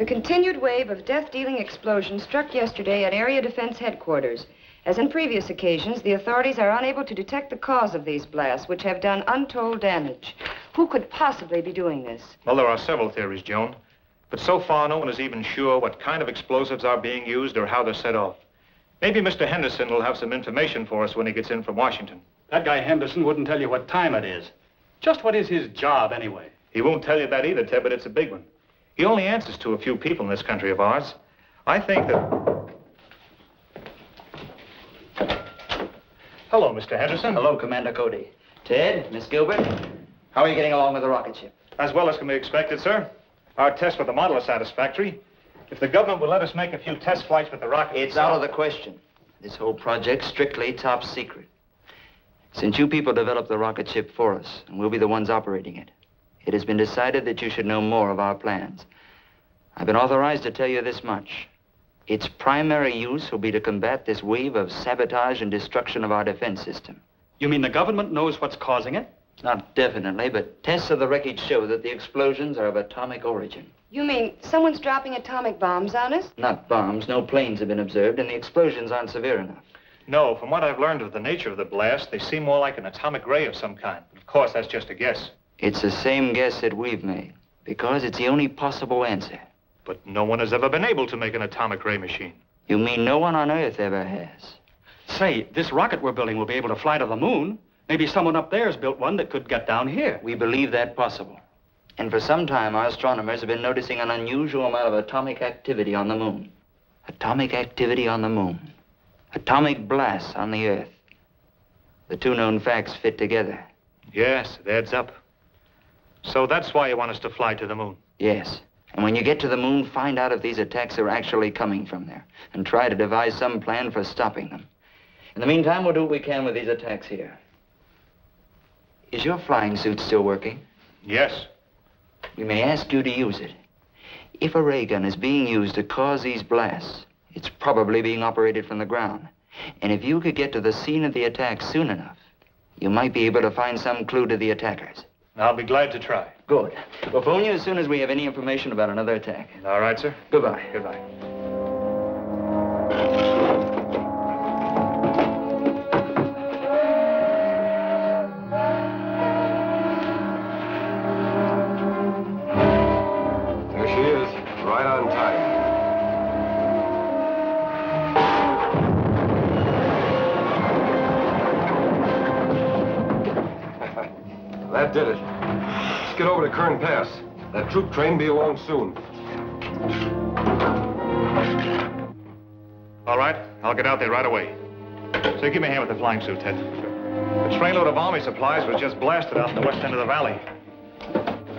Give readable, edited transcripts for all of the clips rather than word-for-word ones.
The continued wave of death-dealing explosions struck yesterday at Area Defense Headquarters. As in previous occasions, the authorities are unable to detect the cause of these blasts, which have done untold damage. Who could possibly be doing this? Well, there are several theories, Joan. But so far, no one is even sure what kind of explosives are being used or how they're set off. Maybe Mr. Henderson will have some information for us when he gets in from Washington. That guy Henderson wouldn't tell you what time it is. Just what is his job, anyway? He won't tell you that either, Ted, but it's a big one. He only answers to a few people in this country of ours. I think that... Hello, Mr. Henderson. Hello, Commander Cody. Ted, Miss Gilbert, how are you getting along with the rocket ship? As well as can be expected, sir. Our tests with the model are satisfactory. If the government will let us make a few test flights with the rocket... It's out of the question. This whole project's strictly top secret. Since you people developed the rocket ship for us, and we'll be the ones operating it, it has been decided that you should know more of our plans. I've been authorized to tell you this much. Its primary use will be to combat this wave of sabotage and destruction of our defense system. You mean the government knows what's causing it? Not definitely, but tests of the wreckage show that the explosions are of atomic origin. You mean someone's dropping atomic bombs on us? Not bombs. No planes have been observed, and the explosions aren't severe enough. No, from what I've learned of the nature of the blast, they seem more like an atomic ray of some kind. But of course, that's just a guess. It's the same guess that we've made, because it's the only possible answer. But no one has ever been able to make an atomic ray machine. You mean no one on Earth ever has? Say, this rocket we're building will be able to fly to the moon. Maybe someone up there has built one that could get down here. We believe that possible. And for some time, our astronomers have been noticing an unusual amount of atomic activity on the moon. Atomic activity on the moon. Atomic blasts on the Earth. The two known facts fit together. Yes, it adds up. So that's why you want us to fly to the moon? Yes. And when you get to the moon, find out if these attacks are actually coming from there, and try to devise some plan for stopping them. In the meantime, we'll do what we can with these attacks here. Is your flying suit still working? Yes. We may ask you to use it. If a ray gun is being used to cause these blasts, it's probably being operated from the ground. And if you could get to the scene of the attack soon enough, you might be able to find some clue to the attackers. I'll be glad to try. Good. We'll phone you as soon as we have any information about another attack. All right, sir. Goodbye. Goodbye. There she is, right on time. That did it. Let's get over to Kern Pass. That troop train be along soon. All right, I'll get out there right away. So give me a hand with the flying suit, Ted. The trainload of army supplies was just blasted out in the west end of the valley.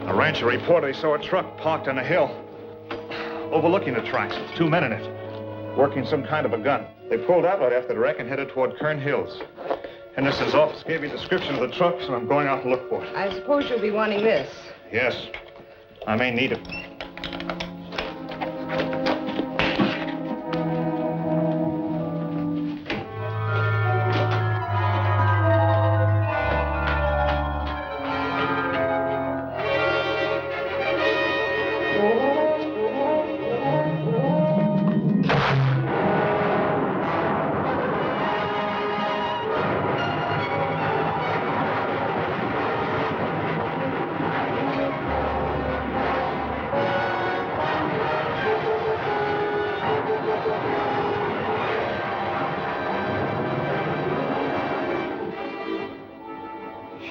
A rancher reported he saw a truck parked on a hill, overlooking the tracks with two men in it, working some kind of a gun. They pulled out right after the wreck and headed toward Kern Hills. Henderson's office gave me a description of the truck, so I'm going out to look for it. I suppose you'll be wanting this. Yes, I may need it.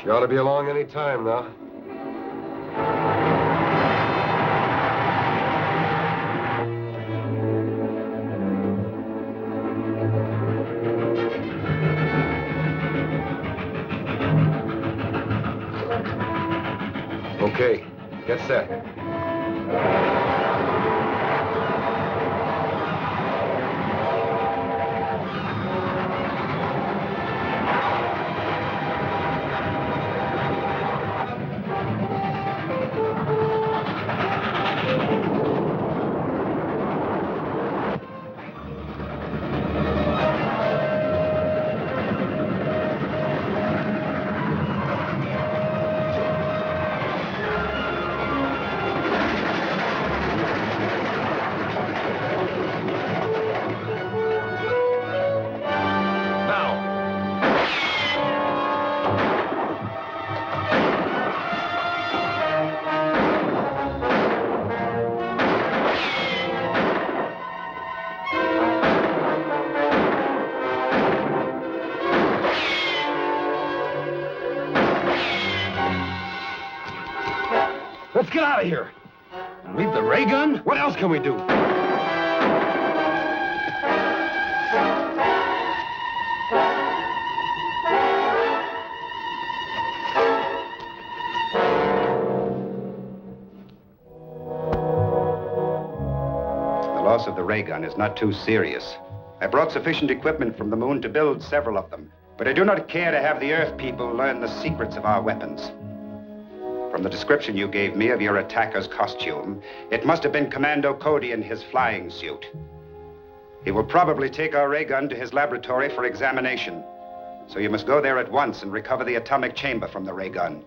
She ought to be along any time now. Okay, get set. out of here. Leave the ray gun? What else can we do? The loss of the ray gun is not too serious. I brought sufficient equipment from the moon to build several of them, but I do not care to have the Earth people learn the secrets of our weapons. From the description you gave me of your attacker's costume, it must have been Commando Cody in his flying suit. He will probably take our ray gun to his laboratory for examination. So you must go there at once and recover the atomic chamber from the ray gun.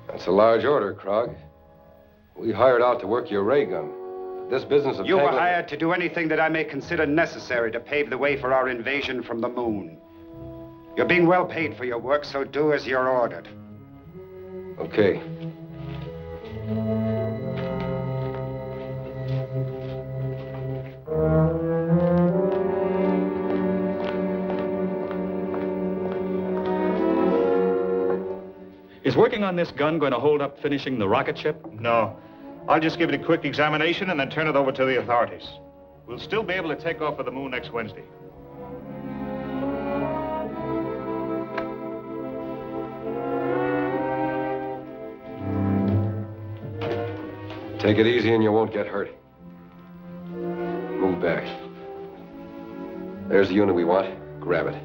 That's a large order, Krog. We hired out to work your ray gun. This business of You were hired to do anything that I may consider necessary to pave the way for our invasion from the moon. You're being well paid for your work, so do as you're ordered. Okay. Is working on this gun going to hold up finishing the rocket ship? No. I'll just give it a quick examination and then turn it over to the authorities. We'll still be able to take off for the moon next Wednesday. Take it easy and you won't get hurt. Move back. There's the unit we want. Grab it.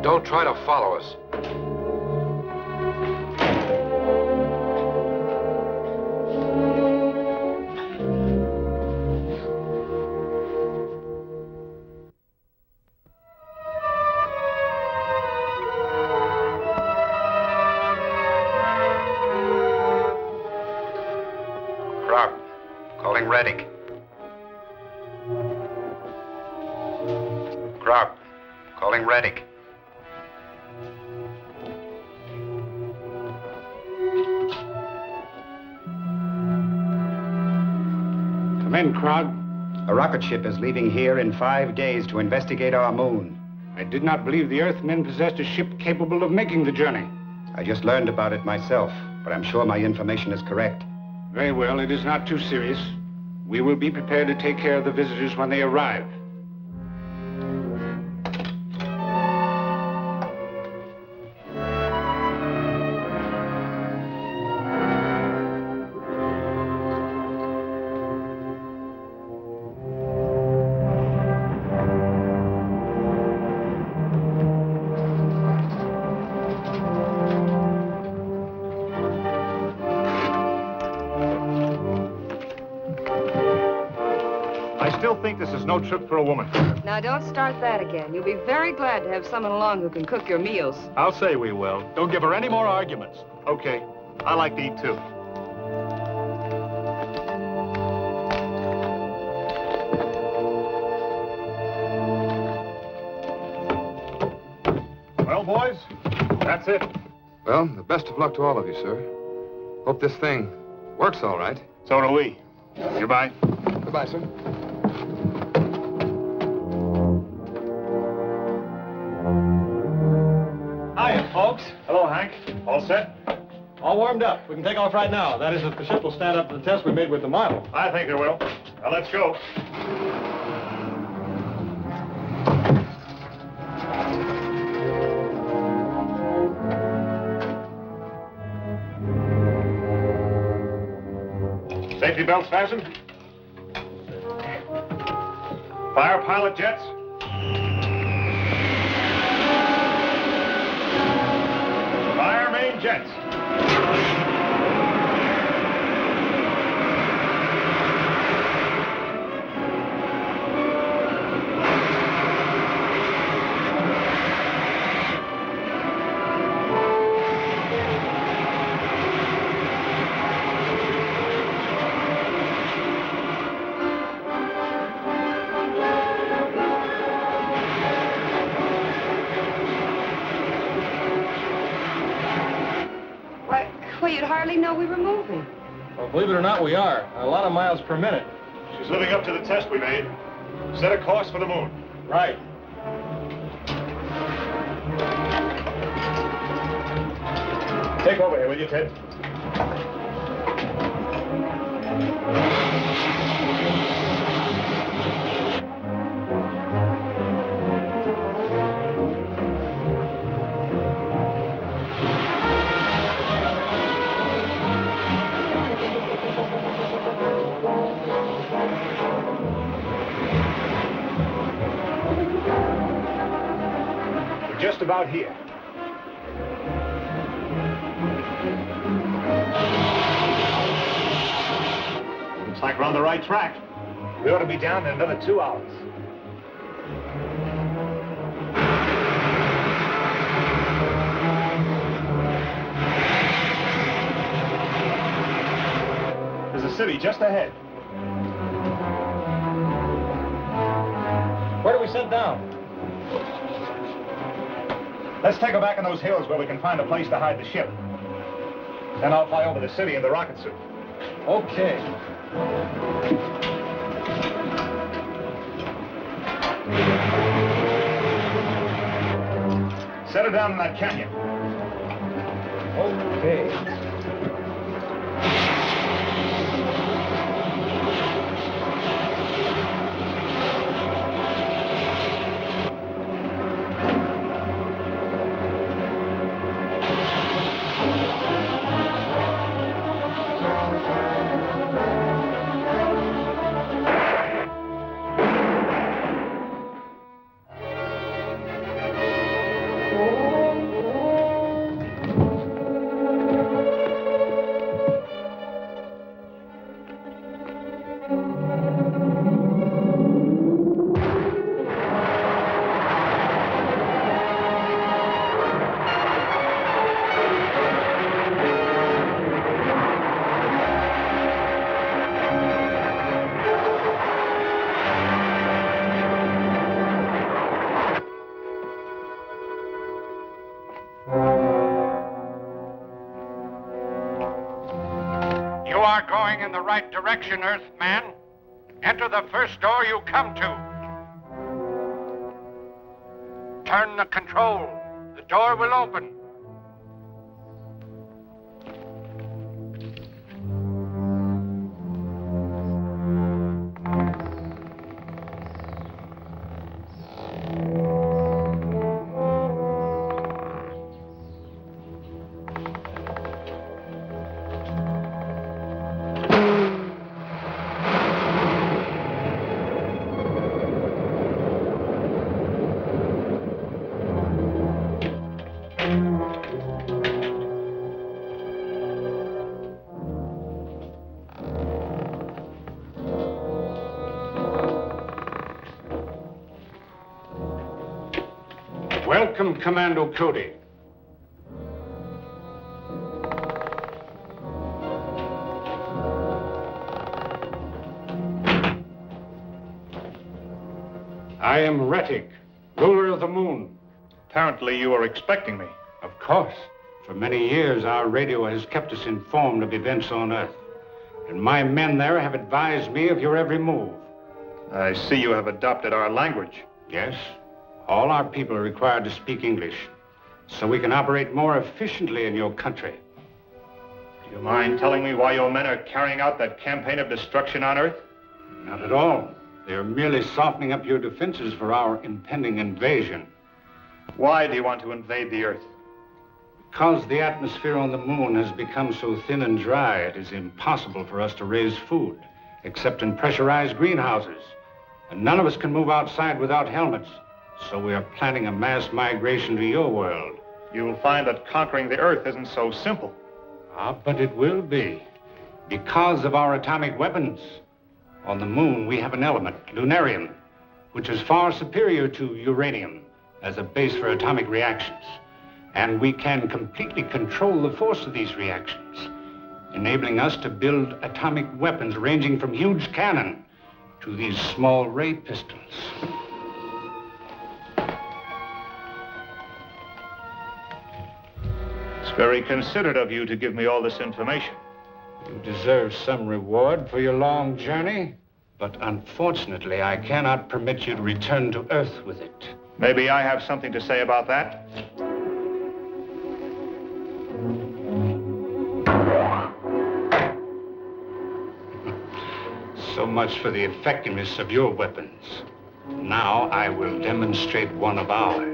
Don't try to follow us. Krog, calling Reddick. Krog, calling Reddick. Come in, Krog. A rocket ship is leaving here in 5 days to investigate our moon. I did not believe the Earthmen possessed a ship capable of making the journey. I just learned about it myself, but I'm sure my information is correct. Very well, it is not too serious. We will be prepared to take care of the visitors when they arrive. I still think this is no trip for a woman. Now, don't start that again. You'll be very glad to have someone along who can cook your meals. I'll say we will. Don't give her any more arguments. Okay. I like to eat, too. Well, boys, that's it. Well, the best of luck to all of you, sir. Hope this thing works all right. So do we. Goodbye. Goodbye, sir. Hiya, folks. Hello, Hank. All set? All warmed up. We can take off right now. That is, if the ship will stand up to the test we made with the model. I think it will. Now, let's go. Safety belts fastened. Fire pilot jets. Fire main jets. Well, you'd hardly know we were moving. Well, believe it or not, we are. A lot of miles per minute. She's living up to the test we made. Set a course for the moon. Right. Take over here, will you, Ted? We're just about here. Looks like we're on the right track. We ought to be down in another 2 hours. There's a city just ahead. Where do we set down? Let's take her back in those hills where we can find a place to hide the ship. Then I'll fly over the city in the rocket suit. Okay. Set her down in that canyon. Okay. You are going in the right direction, Earthman. Enter the first door you come to. Turn the control. The door will open. Welcome, Commando Cody. I am Rettig, ruler of the moon. Apparently you were expecting me. Of course. For many years, our radio has kept us informed of events on Earth. And my men there have advised me of your every move. I see you have adopted our language. Yes. All our people are required to speak English, so we can operate more efficiently in your country. Do you mind telling me why your men are carrying out that campaign of destruction on Earth? Not at all. They are merely softening up your defenses for our impending invasion. Why do you want to invade the Earth? Because the atmosphere on the moon has become so thin and dry, it is impossible for us to raise food, except in pressurized greenhouses. And none of us can move outside without helmets. So we are planning a mass migration to your world. You'll find that conquering the Earth isn't so simple. But it will be. Because of our atomic weapons. On the moon, we have an element, lunarium, which is far superior to uranium as a base for atomic reactions. And we can completely control the force of these reactions, enabling us to build atomic weapons ranging from huge cannon to these small ray pistols. It's very considerate of you to give me all this information. You deserve some reward for your long journey, but unfortunately, I cannot permit you to return to Earth with it. Maybe I have something to say about that. So much for the effectiveness of your weapons. Now I will demonstrate one of ours.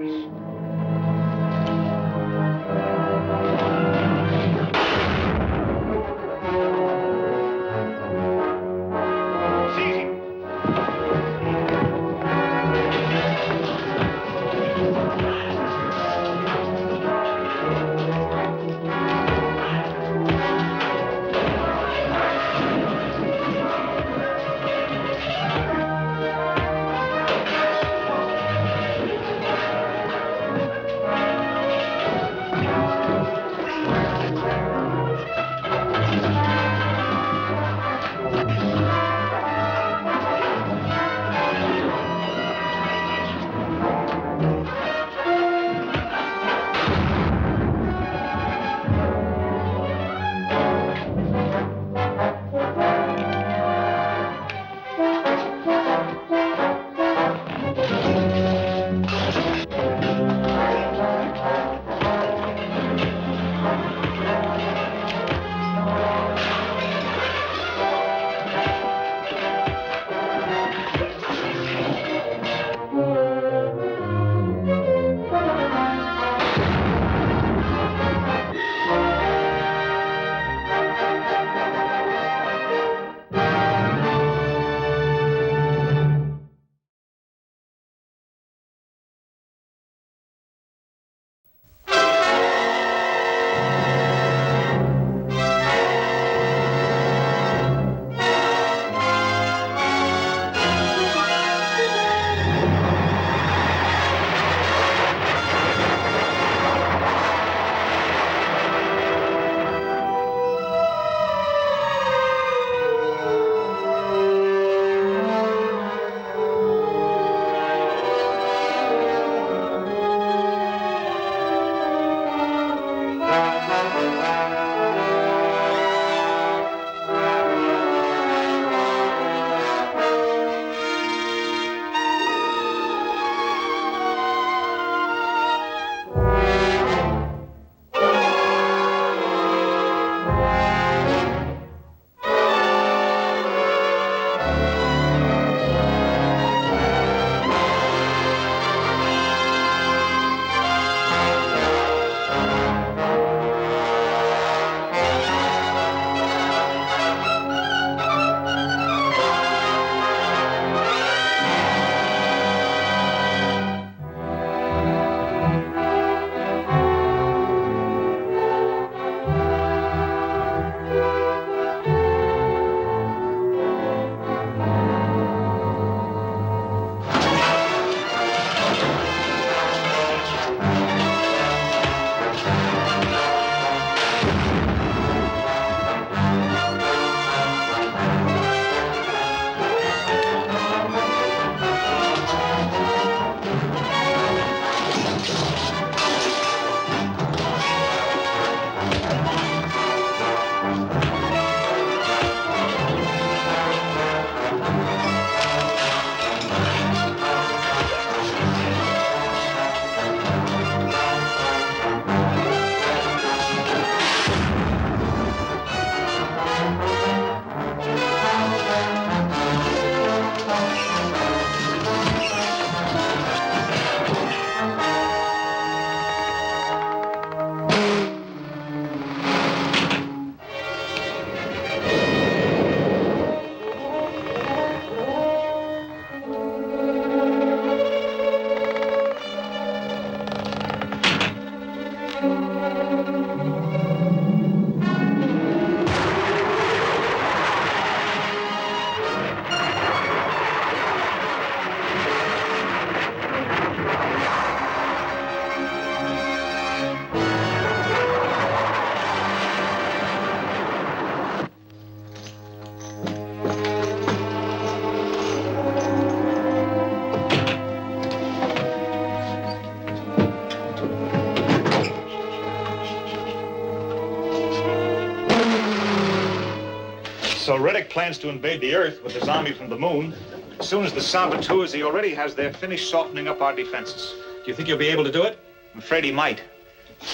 So Riddick plans to invade the Earth with his army from the moon. As soon as the saboteurs he already has there finish softening up our defenses. Do you think you'll be able to do it? I'm afraid he might.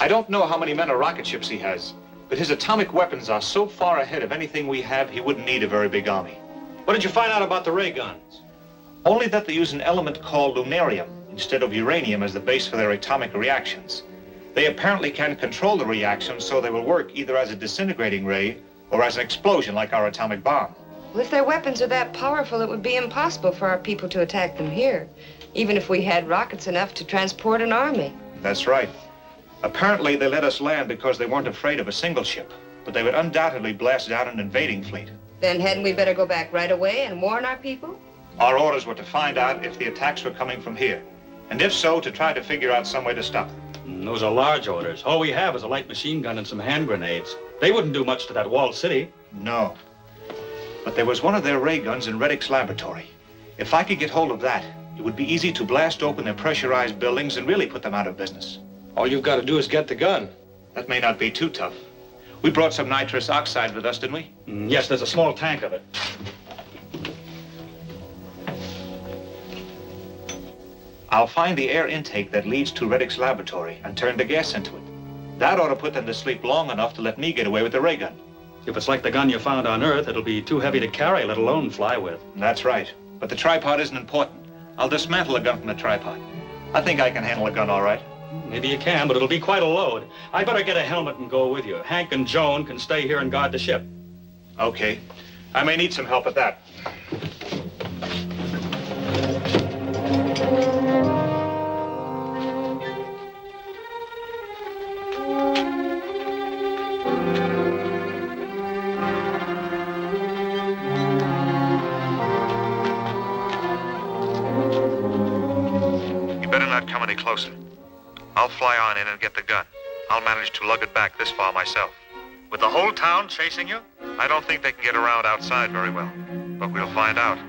I don't know how many men or rocket ships he has, but his atomic weapons are so far ahead of anything we have, he wouldn't need a very big army. What did you find out about the ray guns? Only that they use an element called 𝙁𝙪𝙡𝙦 instead of uranium as the base for their atomic reactions. They apparently can control the reaction so they will work either as a disintegrating ray or as an explosion like our atomic bomb. Well, if their weapons are that powerful, it would be impossible for our people to attack them here, even if we had rockets enough to transport an army. That's right. Apparently, they let us land because they weren't afraid of a single ship, but they would undoubtedly blast down an invading fleet. Then hadn't we better go back right away and warn our people? Our orders were to find out if the attacks were coming from here, and if so, to try to figure out some way to stop them. Those are large orders. All we have is a light machine gun and some hand grenades. They wouldn't do much to that walled city. No. But there was one of their ray guns in Riddick's laboratory. If I could get hold of that, it would be easy to blast open their pressurized buildings and really put them out of business. All you've got to do is get the gun. That may not be too tough. We brought some nitrous oxide with us, didn't we? Yes, there's a small tank of it. I'll find the air intake that leads to Riddick's laboratory and turn the gas into it. That ought to put them to sleep long enough to let me get away with the ray gun. If it's like the gun you found on Earth, it'll be too heavy to carry, let alone fly with. That's right. But the tripod isn't important. I'll dismantle the gun from the tripod. I think I can handle a gun all right. Maybe you can, but it'll be quite a load. I better get a helmet and go with you. Hank and Joan can stay here and guard the ship. Okay. I may need some help at that. You better not come any closer. I'll fly on in and get the gun. I'll manage to lug it back this far myself. With the whole town chasing you? I don't think they can get around outside very well, but we'll find out.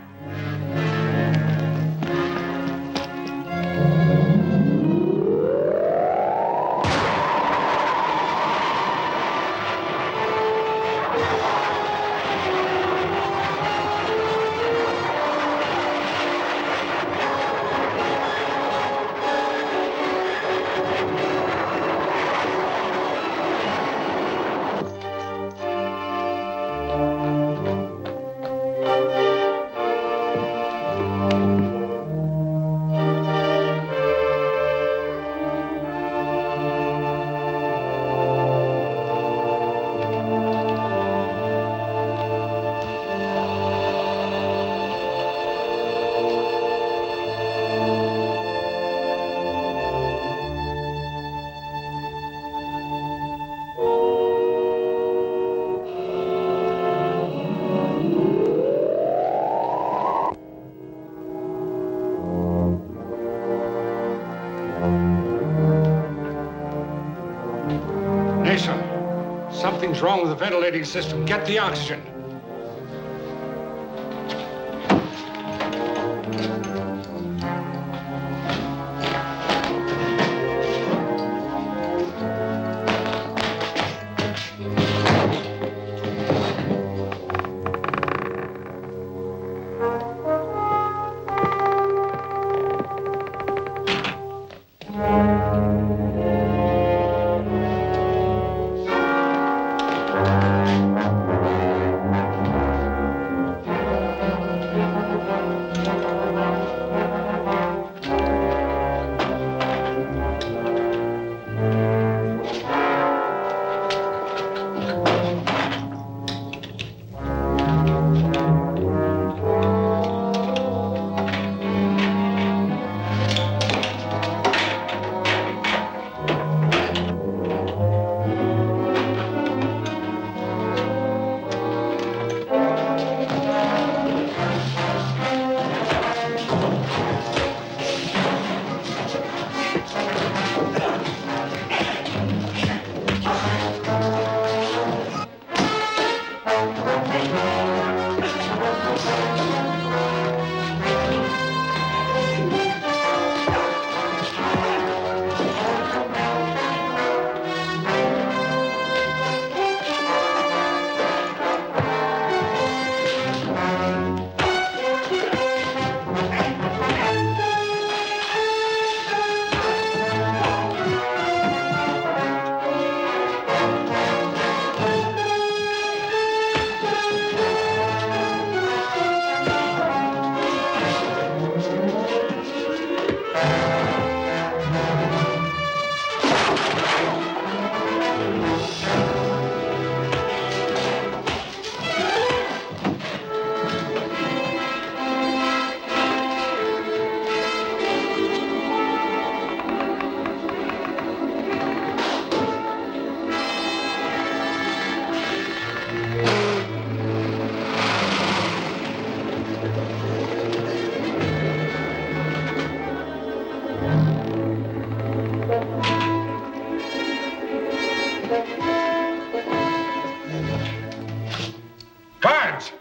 Something's wrong with the ventilating system. Get the oxygen.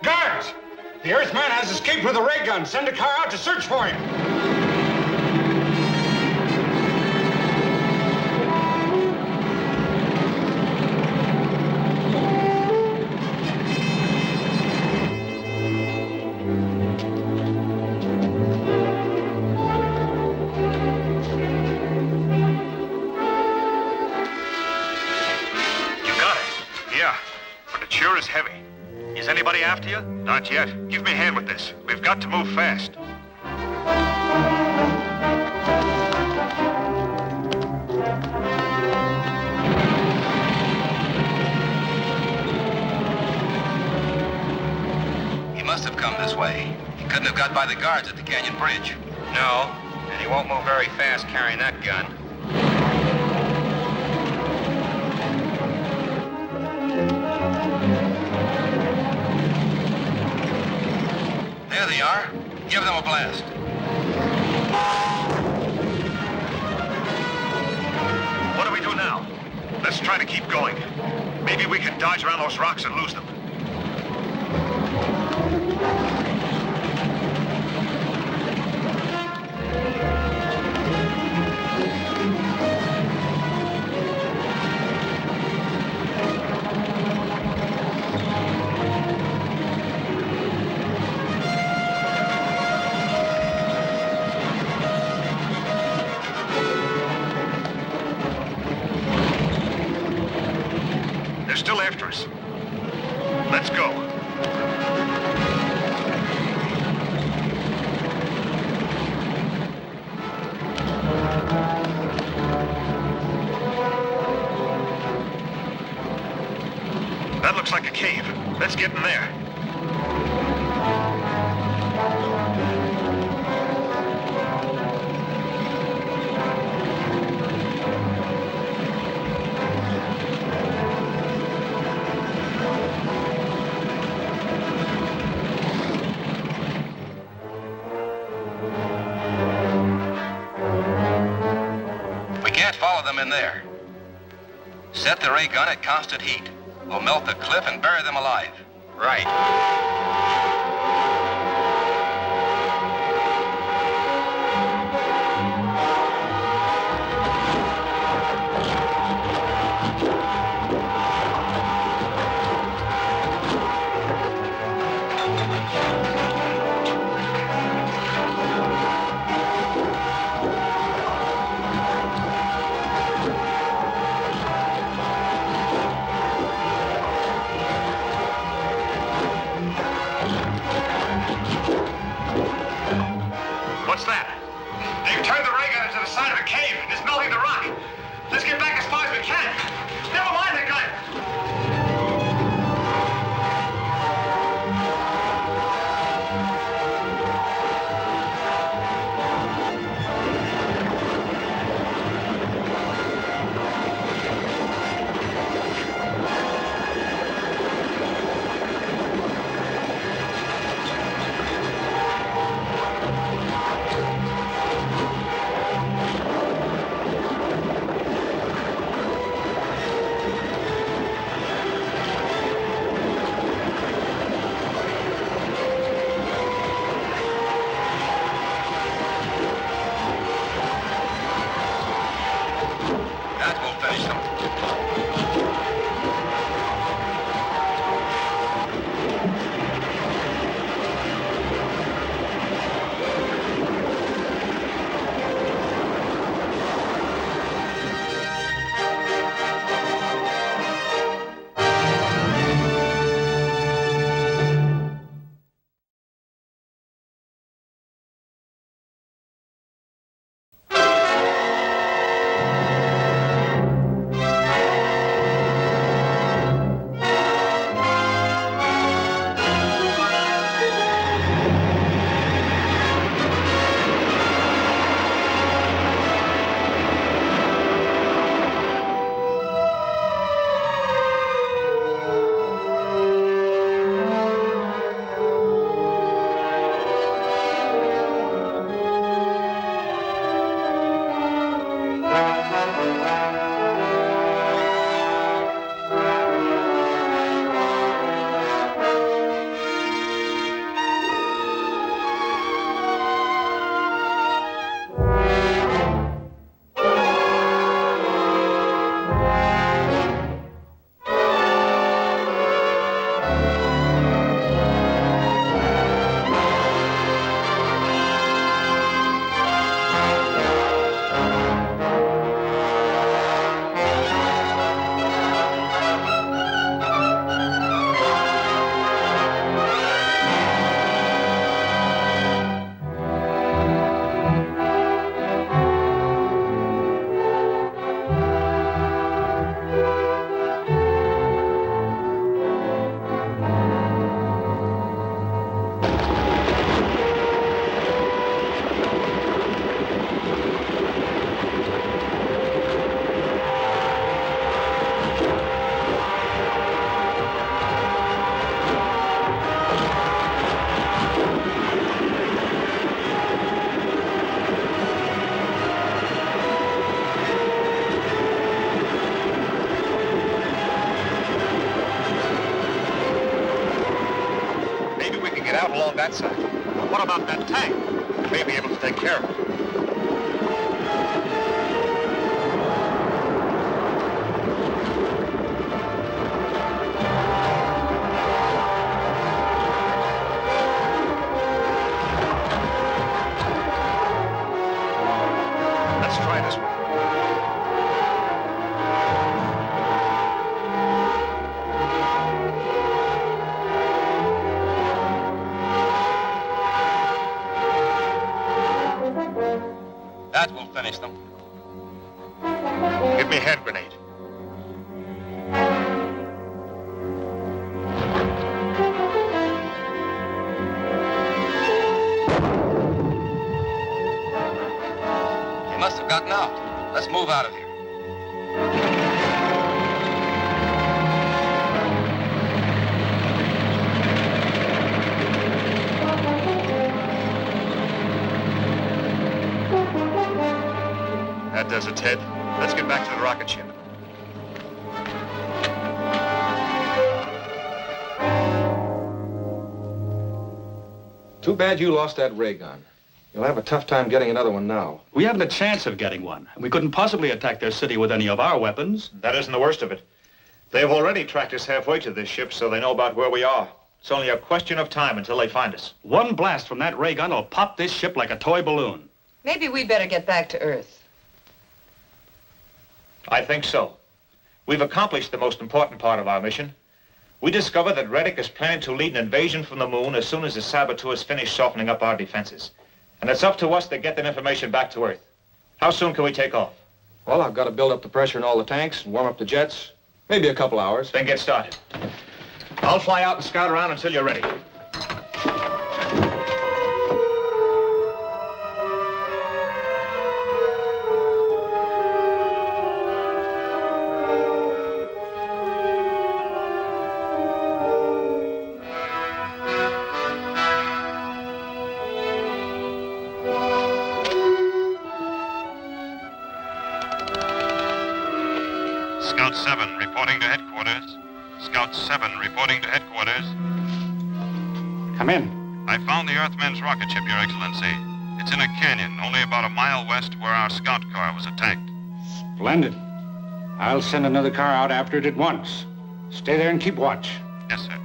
Guards! The Earthman has escaped with a ray gun. Send a car out to search for him. You got it? Yeah, but it sure is heavy. Is anybody after you? Not yet. Give me a hand with this. We've got to move fast. He must have come this way. He couldn't have got by the guards at the Canyon Bridge. No, and he won't move very fast carrying that gun. There they are. Give them a blast. What do we do now? Let's try to keep going. Maybe we can dodge around those rocks and lose them. They're still after us. Let's go. That looks like a cave. Let's get in there. We can't follow them in there. Set the ray gun at constant heat. We'll melt the cliff and bury them alive. Right. Maybe we can get out along that side. But what about that tank? We may be able to take care of it. Let's try this one. That will finish them. Give me a hand grenade. He must have gotten out. Let's move out of here. That does it, Ted. Let's get back to the rocket ship. Too bad you lost that ray gun. You'll have a tough time getting another one now. We haven't a chance of getting one. We couldn't possibly attack their city with any of our weapons. That isn't the worst of it. They've already tracked us halfway to this ship, so they know about where we are. It's only a question of time until they find us. One blast from that ray gun will pop this ship like a toy balloon. Maybe we'd better get back to Earth. I think so. We've accomplished the most important part of our mission. We discovered that Riddick is planning to lead an invasion from the moon as soon as his saboteurs finish softening up our defenses. And it's up to us to get that information back to Earth. How soon can we take off? Well, I've got to build up the pressure in all the tanks and warm up the jets. Maybe a couple hours. Then get started. I'll fly out and scout around until you're ready. Scout 7 reporting to headquarters. Scout 7 reporting to headquarters. Come in. I found the Earthman's rocket ship, Your Excellency. It's in a canyon, only about a mile west where our scout car was attacked. Splendid. I'll send another car out after it at once. Stay there and keep watch. Yes, sir.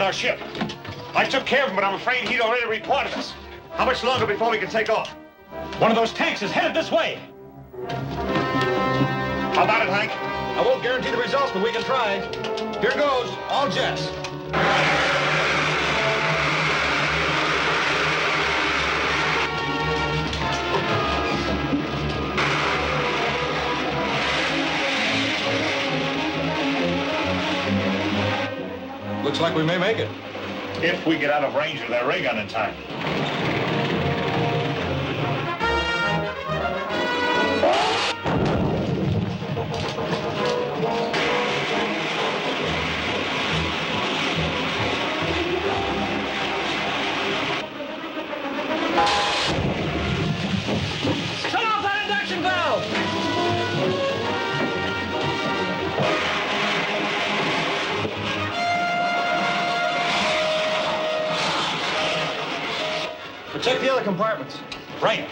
Our ship. I took care of him, but I'm afraid he'd already reported us. How much longer before we can take off? One of those tanks is headed this way. How about it, Hank? I won't guarantee the results, but we can try. Here goes, all jets. Looks like we may make it. If we get out of range of their ray gun in time. Turn off that induction valve! Check the other compartments. Right.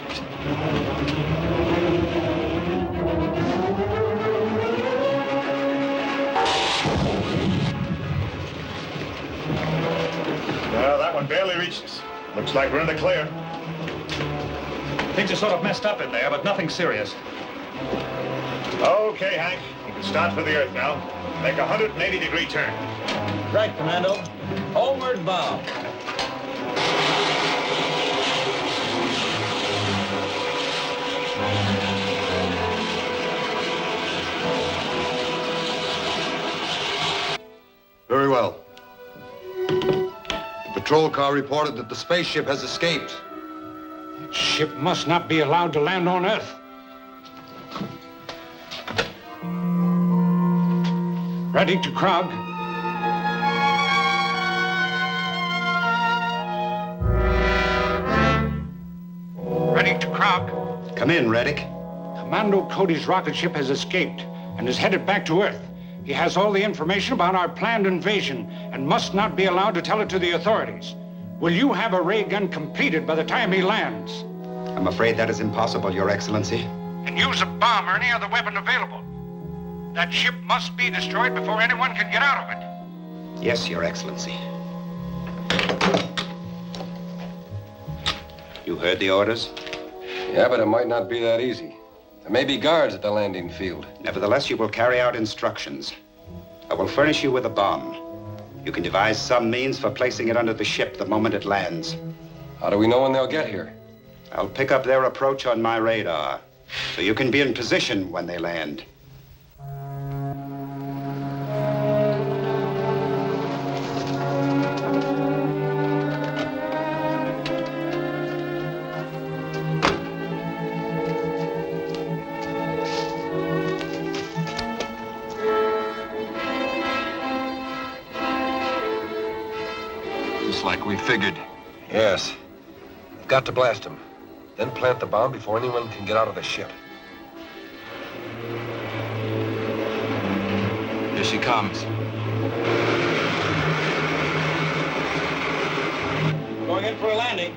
Well, that one barely reached us. Looks like we're in the clear. Things are sort of messed up in there, but nothing serious. Okay, Hank. You can start for the Earth now. Make a 180-degree turn. Right, Commando. Homeward bound. Very well. The patrol car reported that the spaceship has escaped. That ship must not be allowed to land on Earth. Ready to Krog. Ready to Krog. Come in, Reddick. Commando Cody's rocket ship has escaped and is headed back to Earth. He has all the information about our planned invasion and must not be allowed to tell it to the authorities. Will you have a ray gun completed by the time he lands? I'm afraid that is impossible, Your Excellency. And use a bomb or any other weapon available. That ship must be destroyed before anyone can get out of it. Yes, Your Excellency. You heard the orders? Yeah, but it might not be that easy. There may be guards at the landing field. Nevertheless, you will carry out instructions. I will furnish you with a bomb. You can devise some means for placing it under the ship the moment it lands. How do we know when they'll get here? I'll pick up their approach on my radar, so you can be in position when they land. Just like we figured. Yes. We've got to blast them. Then plant the bomb before anyone can get out of the ship. Here she comes. Going in for a landing.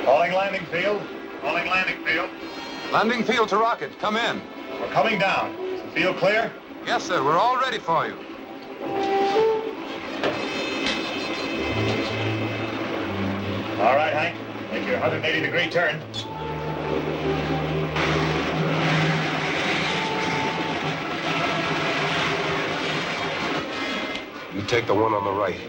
Calling landing field. Calling landing field. Landing field to rocket. Come in. We're coming down. Is the field clear? Yes, sir. We're all ready for you. All right, Hank. Make your 180-degree turn. You take the one on the right.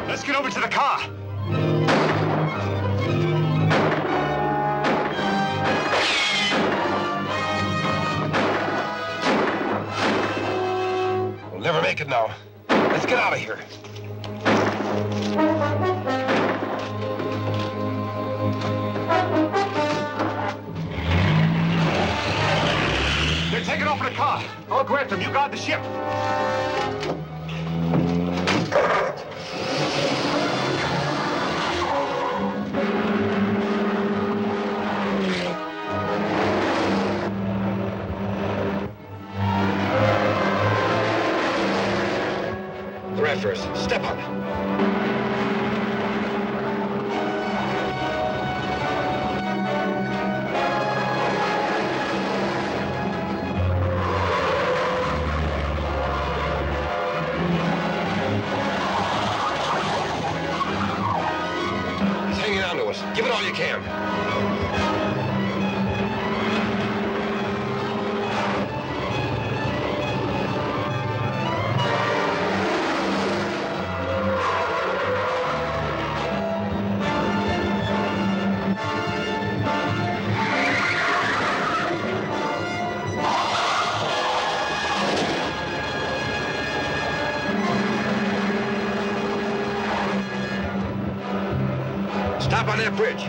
Let's get over to the car. We'll never make it now. Let's get out of here. They're taking off in the car. I'll grant them. You guard the ship. the raft first. Step on it. He's hanging on to us. Give it all you can. Stop on that bridge.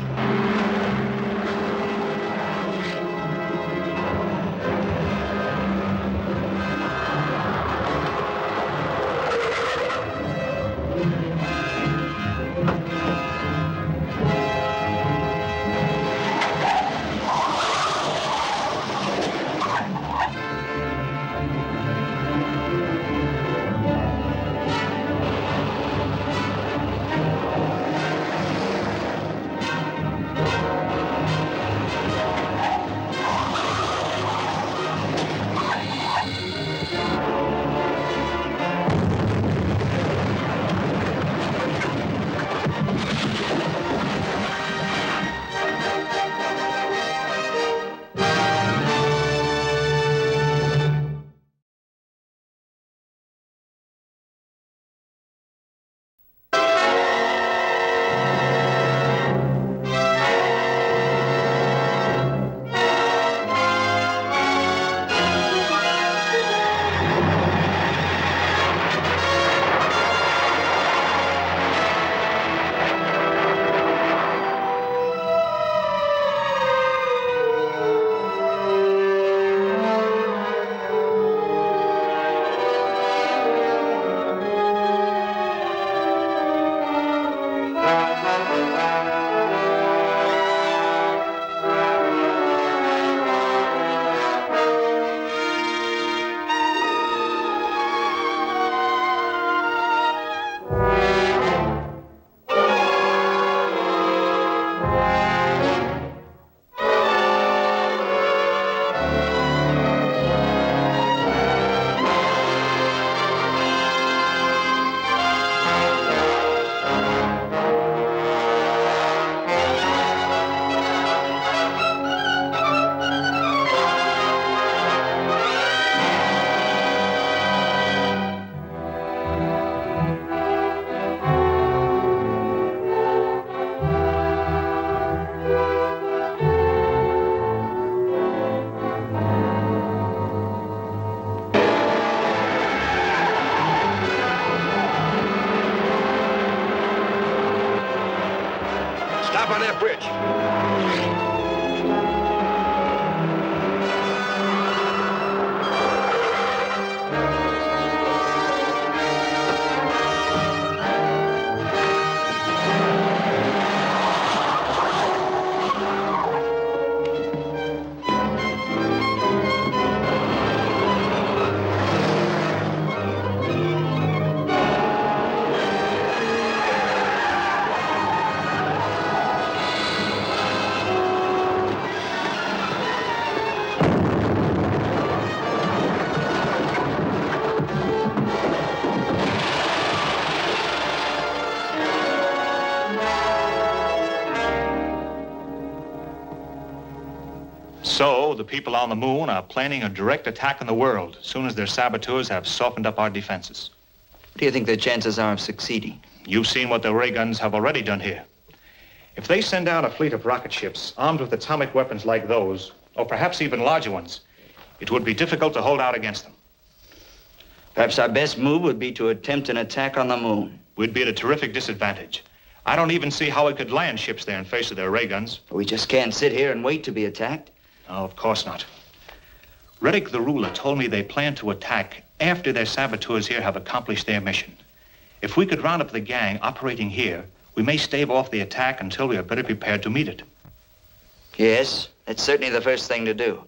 Stop on that bridge. So, the people on the moon are planning a direct attack on the world as soon as their saboteurs have softened up our defenses. What do you think the chances are of succeeding? You've seen what the ray guns have already done here. If they send out a fleet of rocket ships armed with atomic weapons like those, or perhaps even larger ones, it would be difficult to hold out against them. Perhaps our best move would be to attempt an attack on the moon. We'd be at a terrific disadvantage. I don't even see how we could land ships there in face of their ray guns. We just can't sit here and wait to be attacked. No, of course not. Reddick the ruler told me they plan to attack after their saboteurs here have accomplished their mission. If we could round up the gang operating here, we may stave off the attack until we are better prepared to meet it. Yes, that's certainly the first thing to do.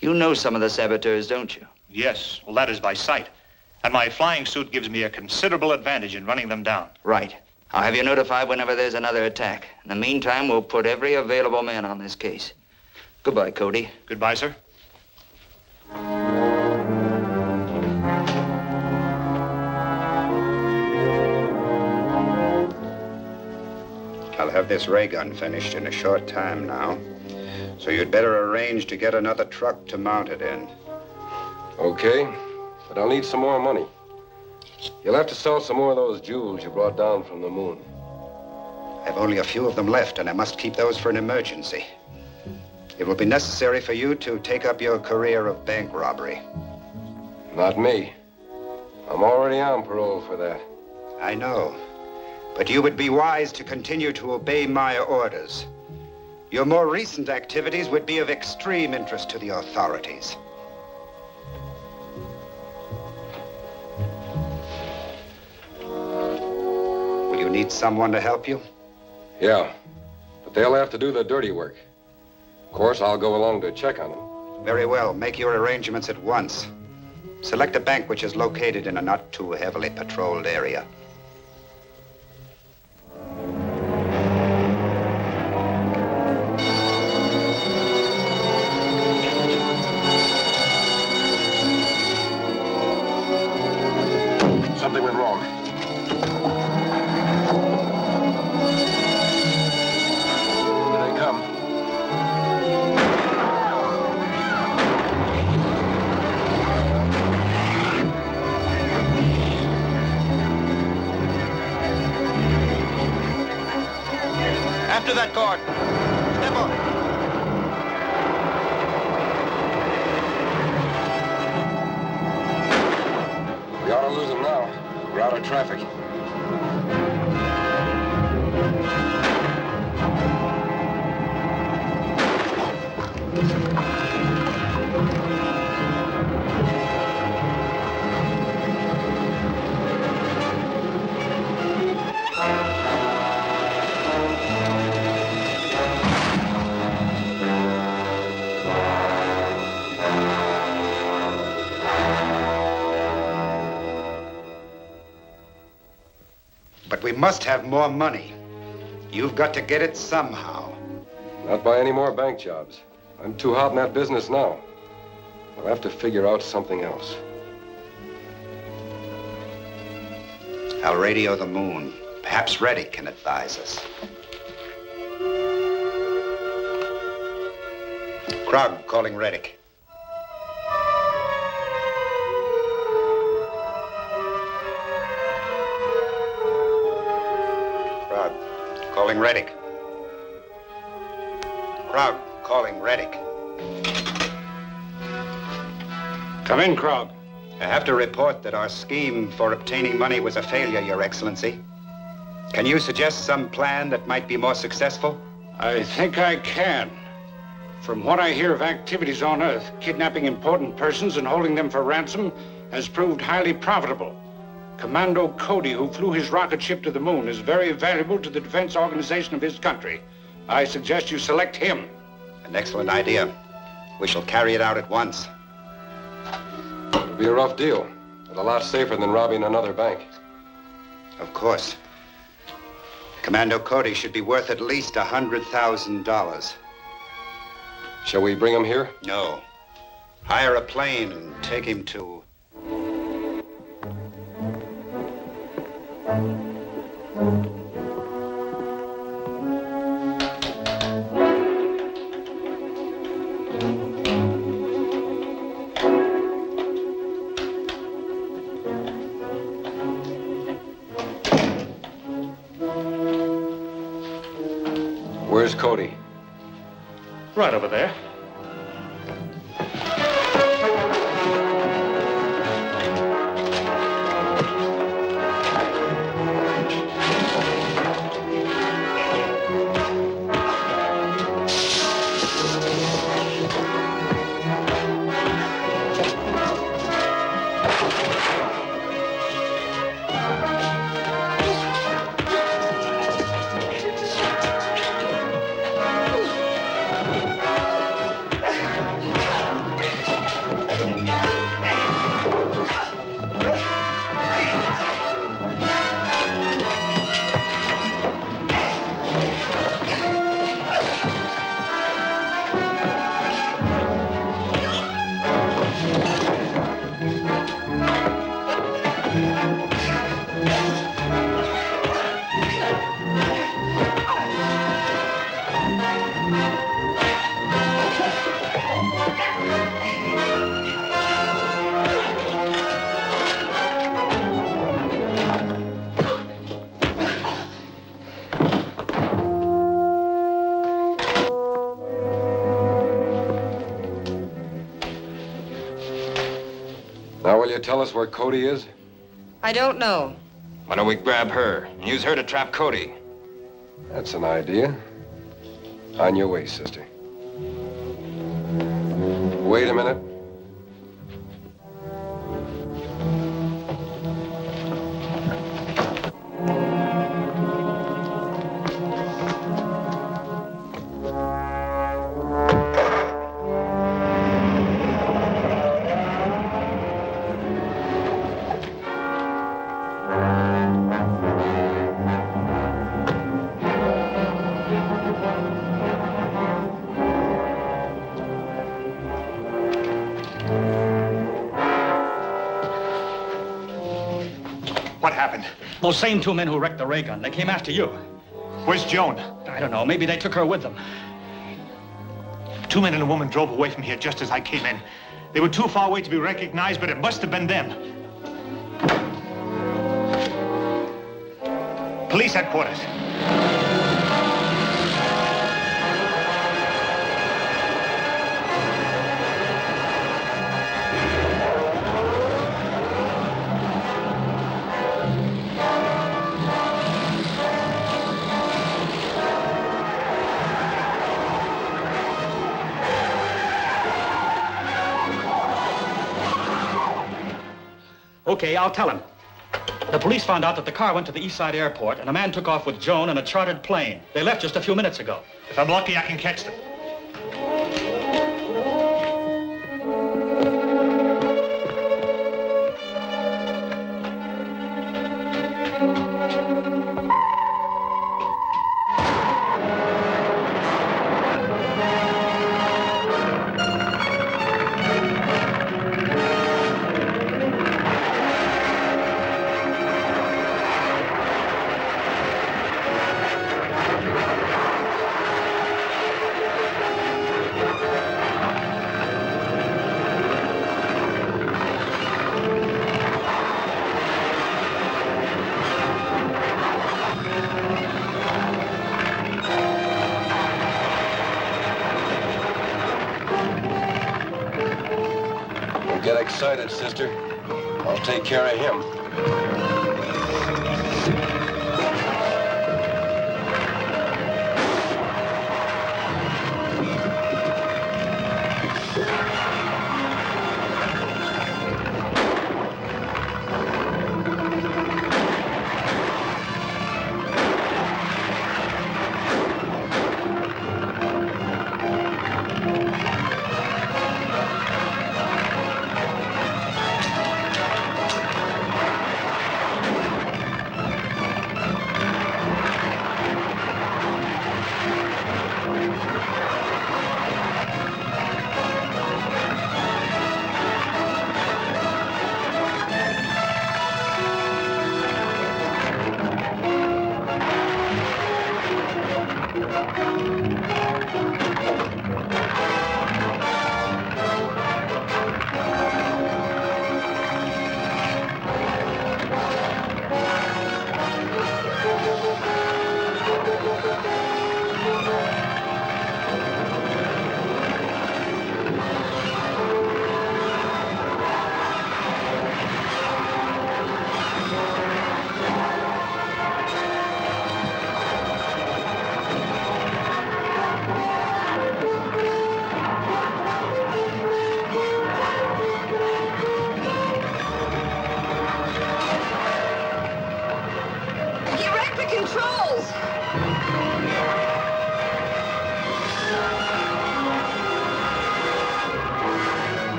You know some of the saboteurs, don't you? Yes, well, that is by sight. And my flying suit gives me a considerable advantage in running them down. Right. I'll have you notified whenever there's another attack. In the meantime, we'll put every available man on this case. Goodbye, Cody. Goodbye, sir. I'll have this ray gun finished in a short time now. So you'd better arrange to get another truck to mount it in. Okay, but I'll need some more money. You'll have to sell some more of those jewels you brought down from the moon. I've only a few of them left, and I must keep those for an emergency. It will be necessary for you to take up your career of bank robbery. Not me. I'm already on parole for that. I know. But you would be wise to continue to obey my orders. Your more recent activities would be of extreme interest to the authorities. Will you need someone to help you? Yeah, but they'll have to do the dirty work. Of course, I'll go along to check on them. Very well. Make your arrangements at once. Select a bank which is located in a not too heavily patrolled area. Something went wrong. Here they come. After that guard. Step on. We ought to lose them now. We're out of traffic. But we must have more money. You've got to get it somehow. Not by any more bank jobs. I'm too hot in that business now. I'll have to figure out something else. I'll radio the moon. Perhaps Reddick can advise us. Krog calling Reddick. Krog calling Reddick. Krog calling Reddick. Come in, Krog. I have to report that our scheme for obtaining money was a failure, Your Excellency. Can you suggest some plan that might be more successful? I think I can. From what I hear of activities on Earth, kidnapping important persons and holding them for ransom has proved highly profitable. Commando Cody, who flew his rocket ship to the moon, is very valuable to the defense organization of his country. I suggest you select him. An excellent idea. We shall carry it out at once. It'll be a rough deal, but a lot safer than robbing another bank. Of course. Commando Cody should be worth at least $100,000. Shall we bring him here? No. Hire a plane and take him to... Where's Cody? Right over there. you tell us where Cody is? I don't know. Why don't we grab her and use her to trap Cody? That's an idea. On your way, sister. Wait a minute. What happened? Those same two men who wrecked the ray gun, they came after you. Where's Joan? I don't know. Maybe they took her with them. 2 men and a woman drove away from here just as I came in. They were too far away to be recognized, but it must have been them. Police headquarters. Okay, I'll tell him. The police found out that the car went to the East Side Airport, and a man took off with Joan in a chartered plane. They left just a few minutes ago. If I'm lucky, I can catch them. Get excited, sister. I'll take care of him.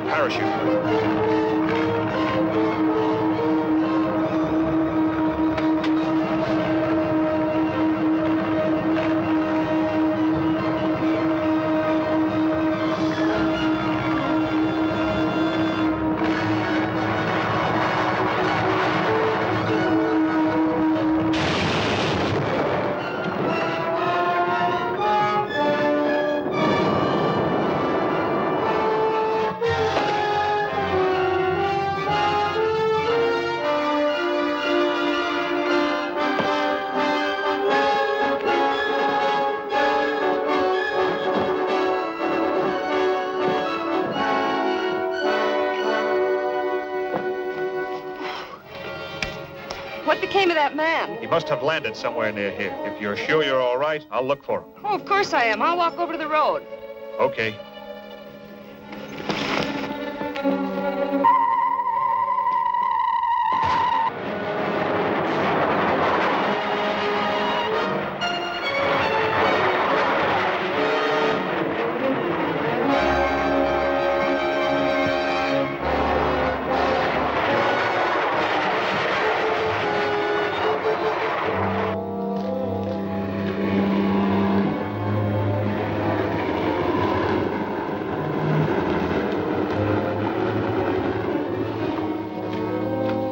that parachute. What became of that man? He must have landed somewhere near here. If you're sure you're all right, I'll look for him. Oh, of course I am. I'll walk over to the road. Okay.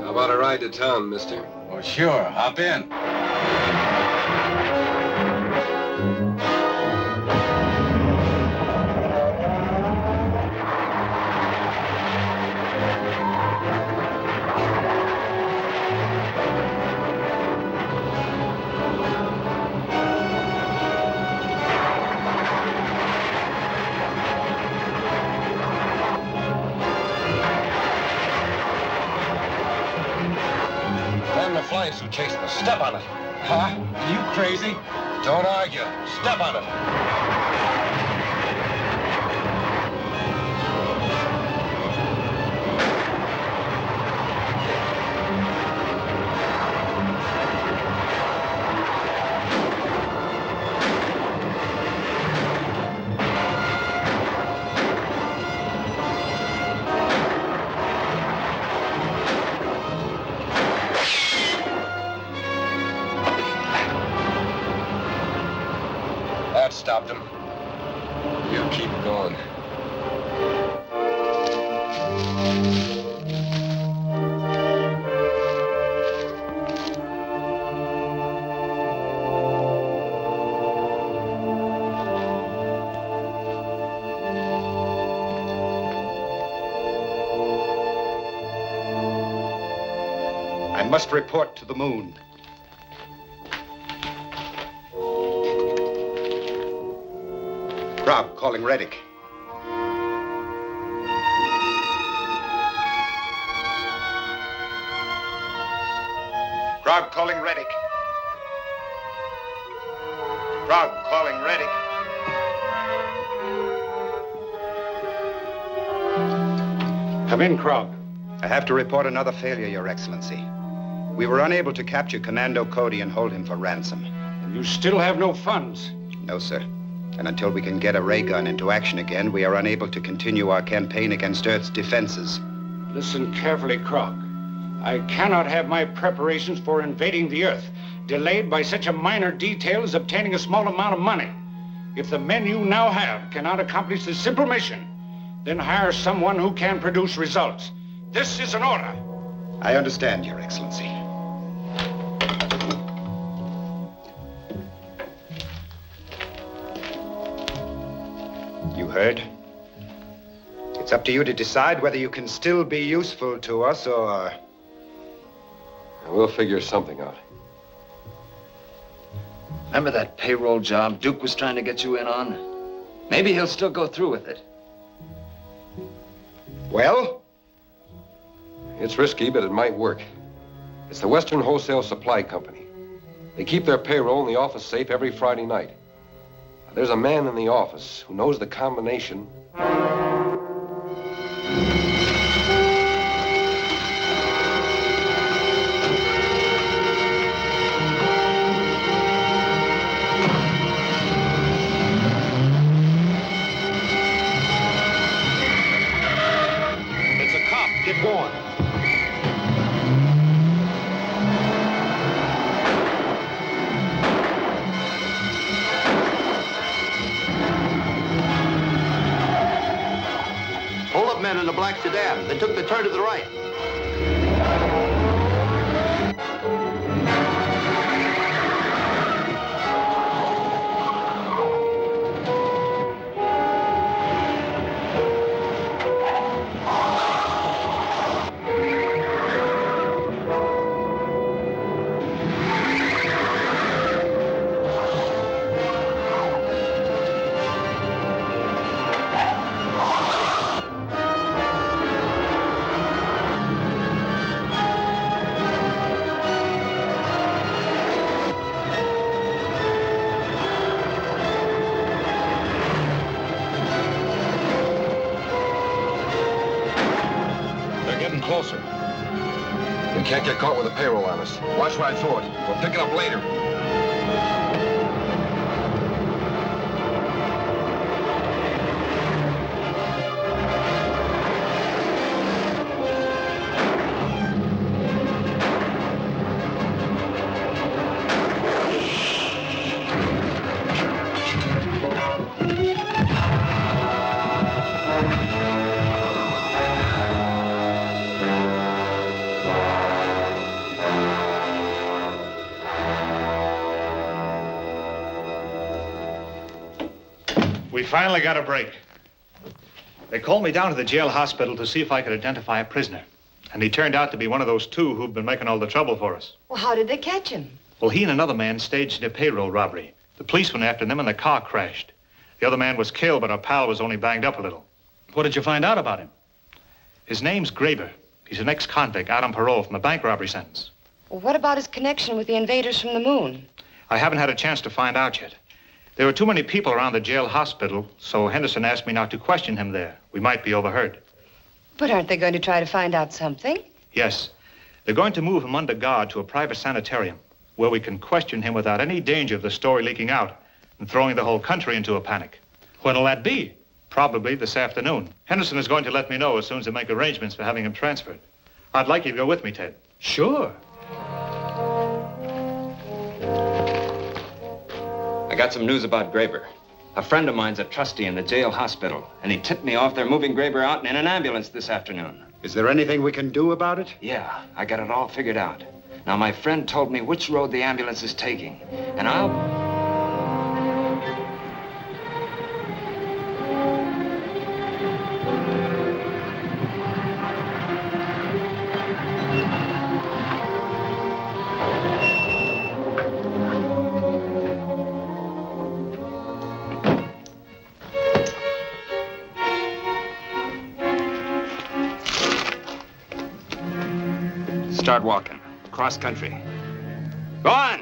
How about a ride to town, mister? Well, sure. Hop in. Flying suit chasing us. Step on it. Huh? Are you crazy? Don't argue. Step on it. That stopped him. You keep going. I must report to the moon. Rob, calling Reddick. Rob, calling Reddick. Rob, calling Reddick. Come in, Krog. I have to report another failure, Your Excellency. We were unable to capture Commando Cody and hold him for ransom. And you still have no funds? No, sir. And until we can get a ray gun into action again, we are unable to continue our campaign against Earth's defenses. Listen carefully, Krog. I cannot have my preparations for invading the Earth delayed by such a minor detail as obtaining a small amount of money. If the men you now have cannot accomplish this simple mission, then hire someone who can produce results. This is an order. I understand, Your Excellency. You heard? It's up to you to decide whether you can still be useful to us or... We'll figure something out. Remember that payroll job Duke was trying to get you in on? Maybe he'll still go through with it. Well? It's risky, but it might work. It's the Western Wholesale Supply Company. They keep their payroll in the office safe every Friday night. There's a man in the office who knows the combination. Sam. They took the turn to the right. Closer. We can't get caught with a payroll on us. Watch right through it. We'll pick it up later. We finally got a break. They called me down to the jail hospital to see if I could identify a prisoner. And he turned out to be one of those two who've been making all the trouble for us. Well, how did they catch him? Well, he and another man staged a payroll robbery. The police went after them and the car crashed. The other man was killed, but our pal was only banged up a little. What did you find out about him? His name's 𝙁𝙪𝙡𝙡. He's an ex-convict out on parole from a bank robbery sentence. Well, what about his connection with the invaders from the moon? I haven't had a chance to find out yet. There were too many people around the jail hospital, so Henderson asked me not to question him there. We might be overheard. But aren't they going to try to find out something? Yes. They're going to move him under guard to a private sanitarium where we can question him without any danger of the story leaking out and throwing the whole country into a panic. When'll that be? Probably this afternoon. Henderson is going to let me know as soon as they make arrangements for having him transferred. I'd like you to go with me, Ted. Sure. I got some news about Graber. A friend of mine's a trustee in the jail hospital, and he tipped me off they're moving Graber out in an ambulance this afternoon. Is there anything we can do about it? Yeah, I got it all figured out. Now, my friend told me which road the ambulance is taking, and I'll... Start walking. Cross country. Go on!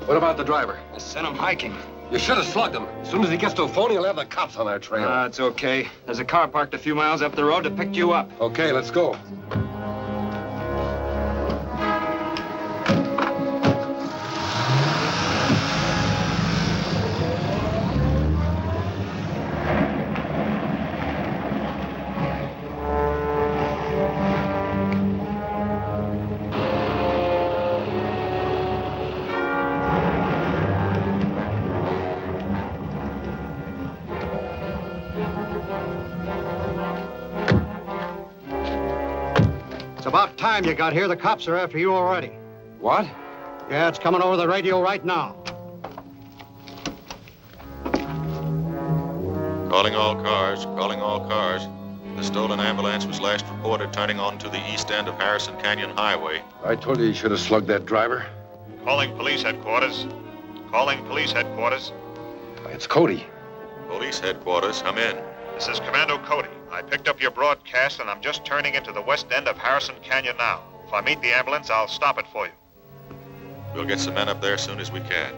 What about the driver? I sent him hiking. You should have slugged him. As soon as he gets to a phone, he'll have the cops on our trail. It's okay. There's a car parked a few miles up the road to pick you up. Okay, let's go. It's about time you got here. The cops are after you already. What? Yeah, it's coming over the radio right now. Calling all cars, calling all cars. The stolen ambulance was last reported turning onto the east end of Harrison Canyon Highway. I told you should have slugged that driver. Calling police headquarters. Calling police headquarters. It's Cody. Police headquarters, come in. This is Commando Cody. I picked up your broadcast, and I'm just turning into the west end of Harrison Canyon now. If I meet the ambulance, I'll stop it for you. We'll get some men up there as soon as we can.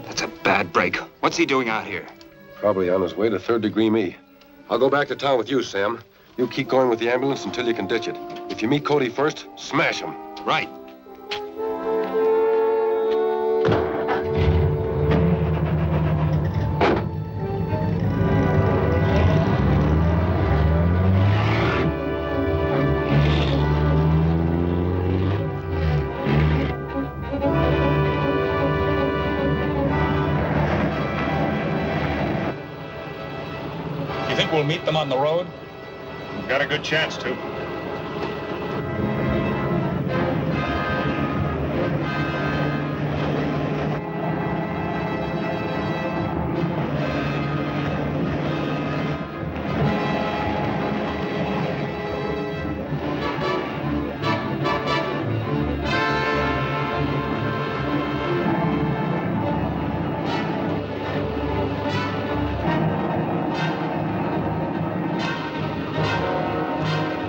That's a bad break. What's he doing out here? Probably on his way to third-degree me. I'll go back to town with you, Sam. You keep going with the ambulance until you can ditch it. If you meet Cody first, smash him. Right. we'll meet them on the road? We've got a good chance to.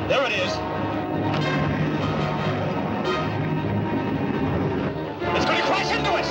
There it is. It's going to crash into us.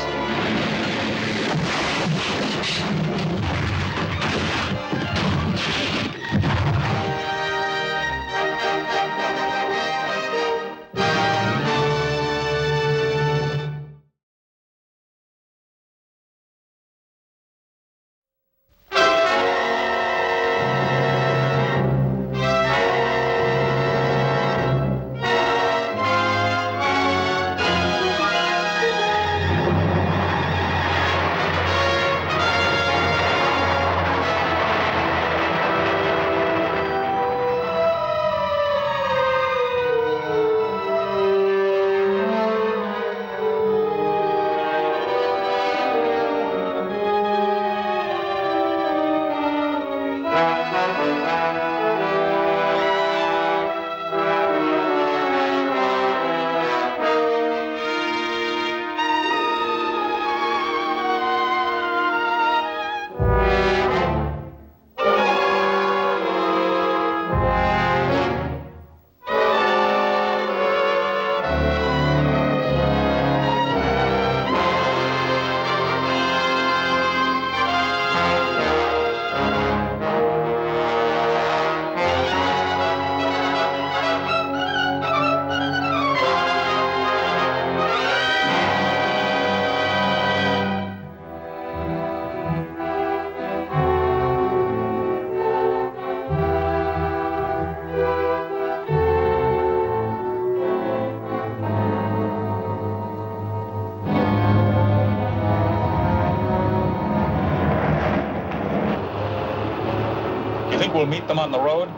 You think we'll meet them on the road?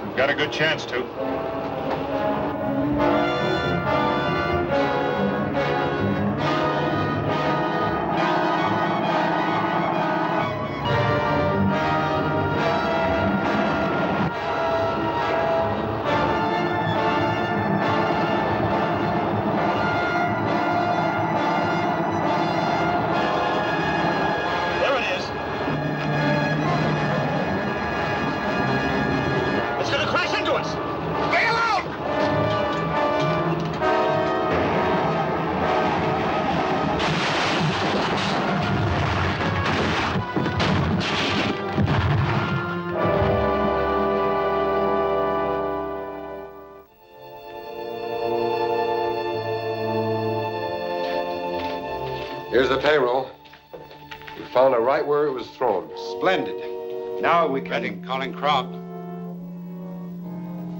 We've got a good chance to. There it is. It's going to crash into us. Bail out! Here's the payroll. We found it right where it was thrown. Splendid. Now we can... Rettig calling Krog.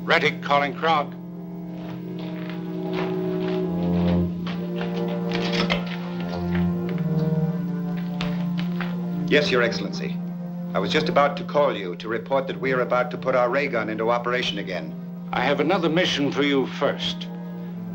Rettig calling Krog. Yes, Your Excellency. I was just about to call you to report that we are about to put our ray gun into operation again. I have another mission for you first.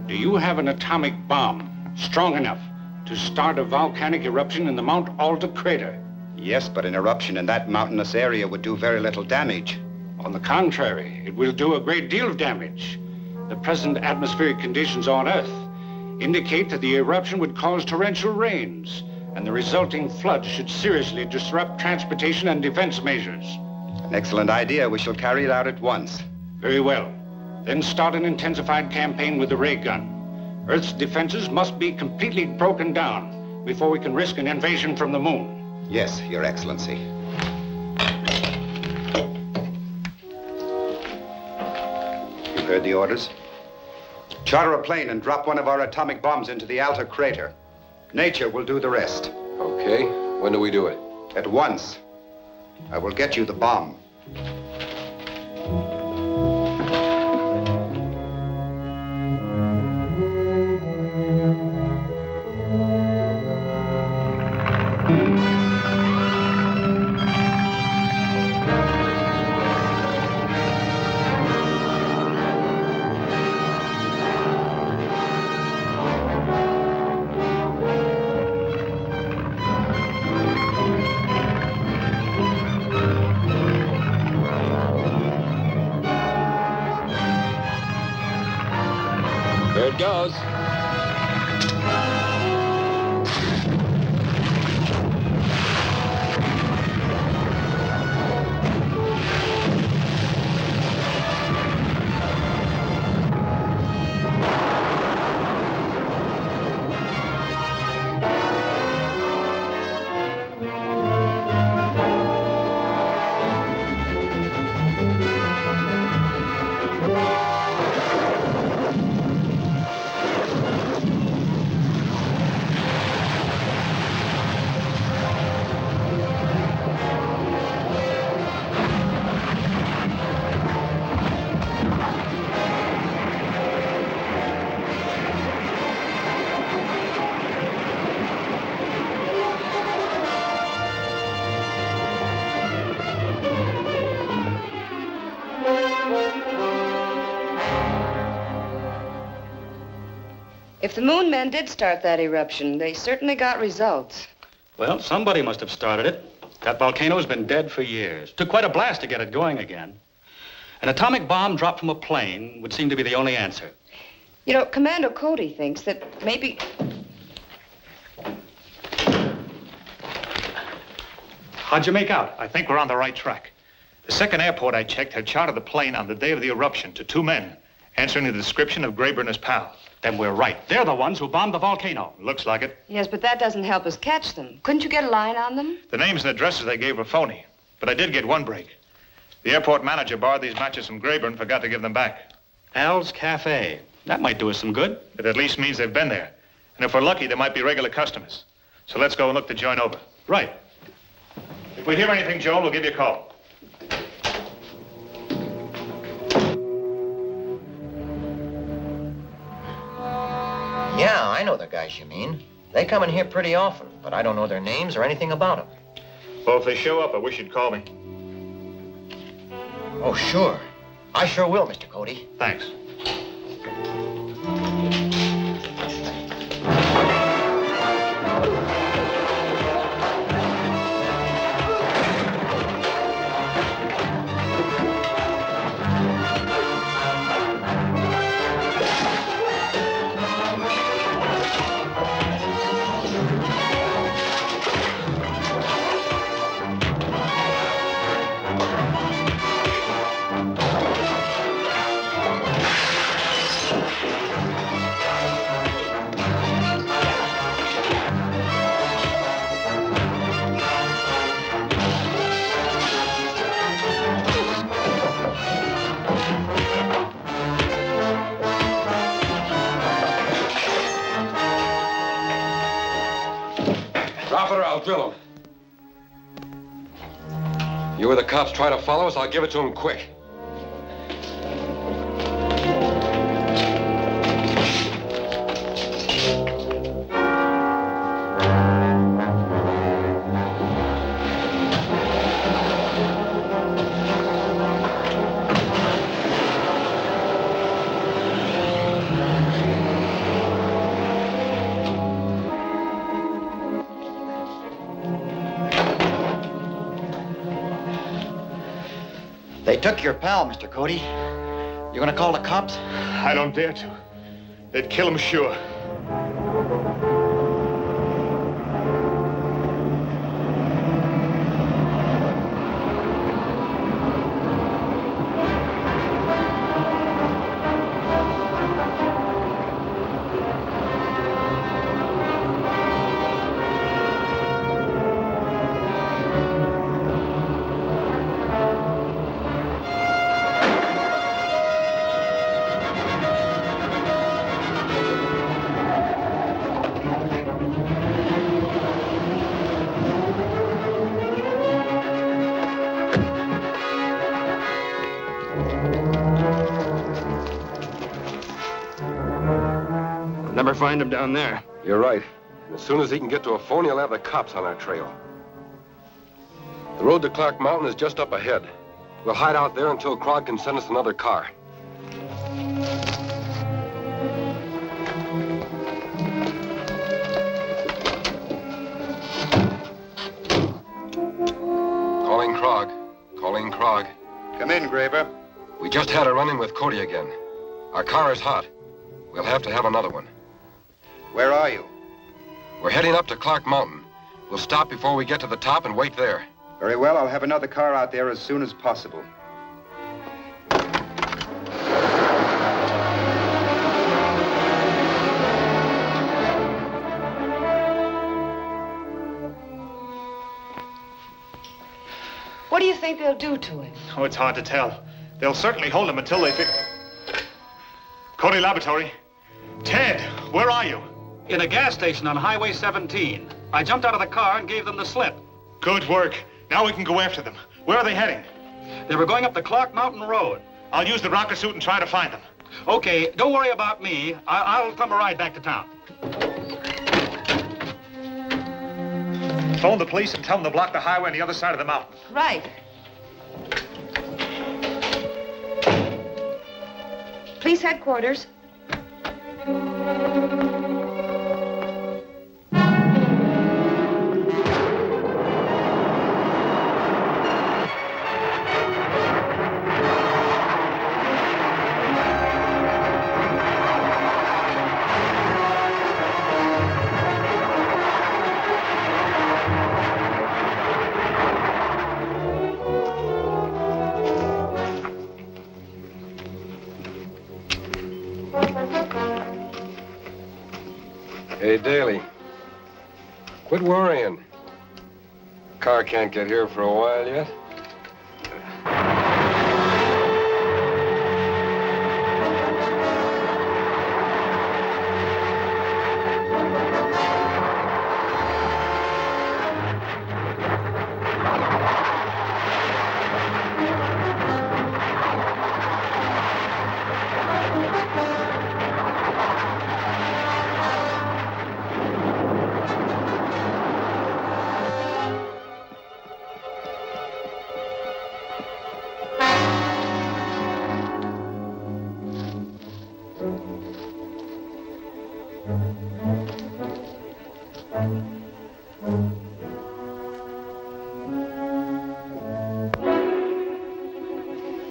Do you have an atomic bomb strong enough to start a volcanic eruption in the Mount Alta crater? Yes, but an eruption in that mountainous area would do very little damage. On the contrary, it will do a great deal of damage. The present atmospheric conditions on Earth indicate that the eruption would cause torrential rains, and the resulting flood should seriously disrupt transportation and defense measures. An excellent idea. We shall carry it out at once. Very well. Then start an intensified campaign with the ray gun. Earth's defenses must be completely broken down before we can risk an invasion from the moon. Yes, Your Excellency. You heard the orders? Charter a plane and drop one of our atomic bombs into the Alta crater. Nature will do the rest. Okay. When do we do it? At once. I will get you the bomb. Here it goes. If the moon men did start that eruption, they certainly got results. Well, somebody must have started it. That volcano's been dead for years. Took quite a blast to get it going again. An atomic bomb dropped from a plane would seem to be the only answer. You know, Commando Cody thinks that maybe... How'd you make out? I think we're on the right track. The second airport I checked had chartered the plane on the day of the eruption to 2 men, answering the description of Graber and his pal. Then we're right. They're the ones who bombed the volcano. Looks like it. Yes, but that doesn't help us catch them. Couldn't you get a line on them? The names and addresses they gave were phony, but I did get one break. The airport manager borrowed these matches from Graber and forgot to give them back. Al's Cafe. That might do us some good. It at least means they've been there. And if we're lucky, they might be regular customers. So let's go and look the joint over. Right. If we hear anything, Joel, we'll give you a call. Yeah, I know the guys you mean. They come in here pretty often, but I don't know their names or anything about them. Well, if they show up, I wish you'd call me. Oh, sure. I sure will, Mr. Cody. Thanks. Drop it or I'll drill him. You or the cops try to follow us, I'll give it to them quick. They took your pal, Mr. Cody. You gonna call the cops? I don't dare to. They'd kill him sure. Never find him down there. You're right. And as soon as he can get to a phone, he'll have the cops on our trail. The road to Clark Mountain is just up ahead. We'll hide out there until Krog can send us another car. Calling Krog. Calling Krog. Come in, Graber. We just had a run-in with Cody again. Our car is hot. we'll have to have another one. Where are you? We're heading up to Clark Mountain. We'll stop before we get to the top and wait there. Very well, I'll have another car out there as soon as possible. What do you think they'll do to him? Oh, it's hard to tell. They'll certainly hold him until they fix... Cody Laboratory. Ted, where are you? In a gas station on Highway 17. I jumped out of the car and gave them the slip. Good work. Now we can go after them. Where are they heading? They were going up the Clark Mountain Road. I'll use the rocket suit and try to find them. Okay, don't worry about me. I'll come a ride back to town. Phone the police and tell them to block the highway on the other side of the mountain. Right. Police headquarters. Hey, Daly. Quit worrying. Car can't get here for a while yet.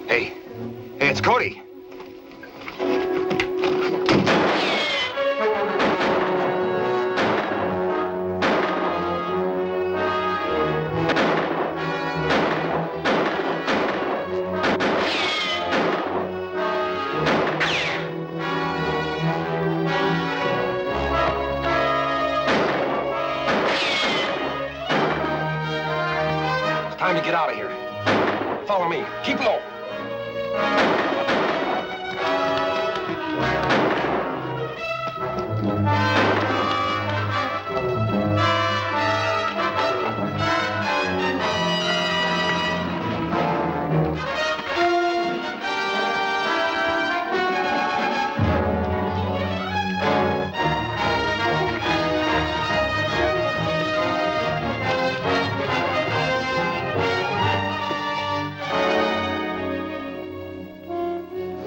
Hey, it's Cody. It's time to get out of here. Follow me. Keep low.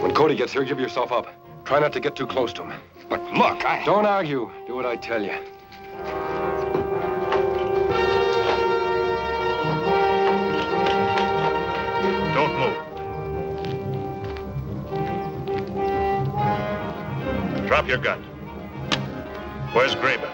When Cody gets here, give yourself up. Try not to get too close to him. But look, Don't argue. Do what I tell you. Don't move. Drop your gun. Where's Graber?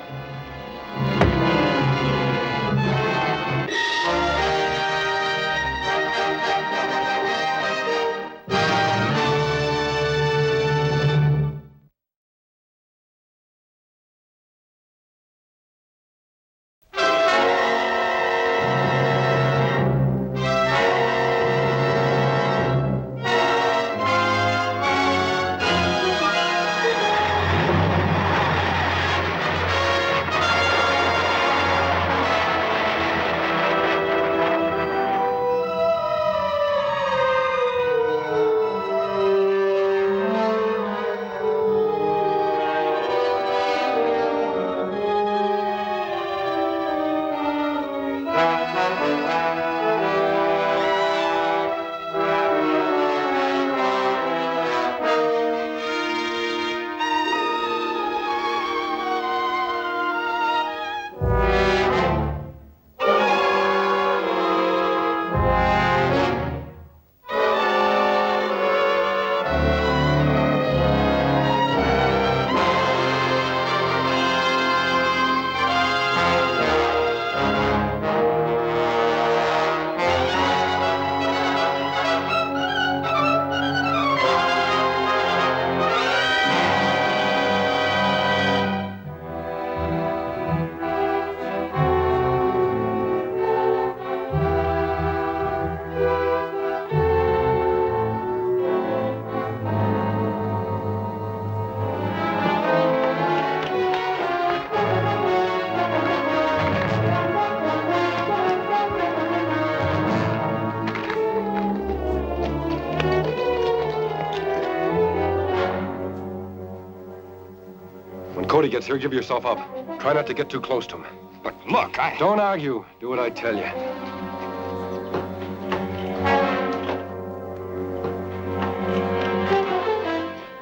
When Cody gets here, give yourself up. Try not to get too close to him. But look, Don't argue. Do what I tell you.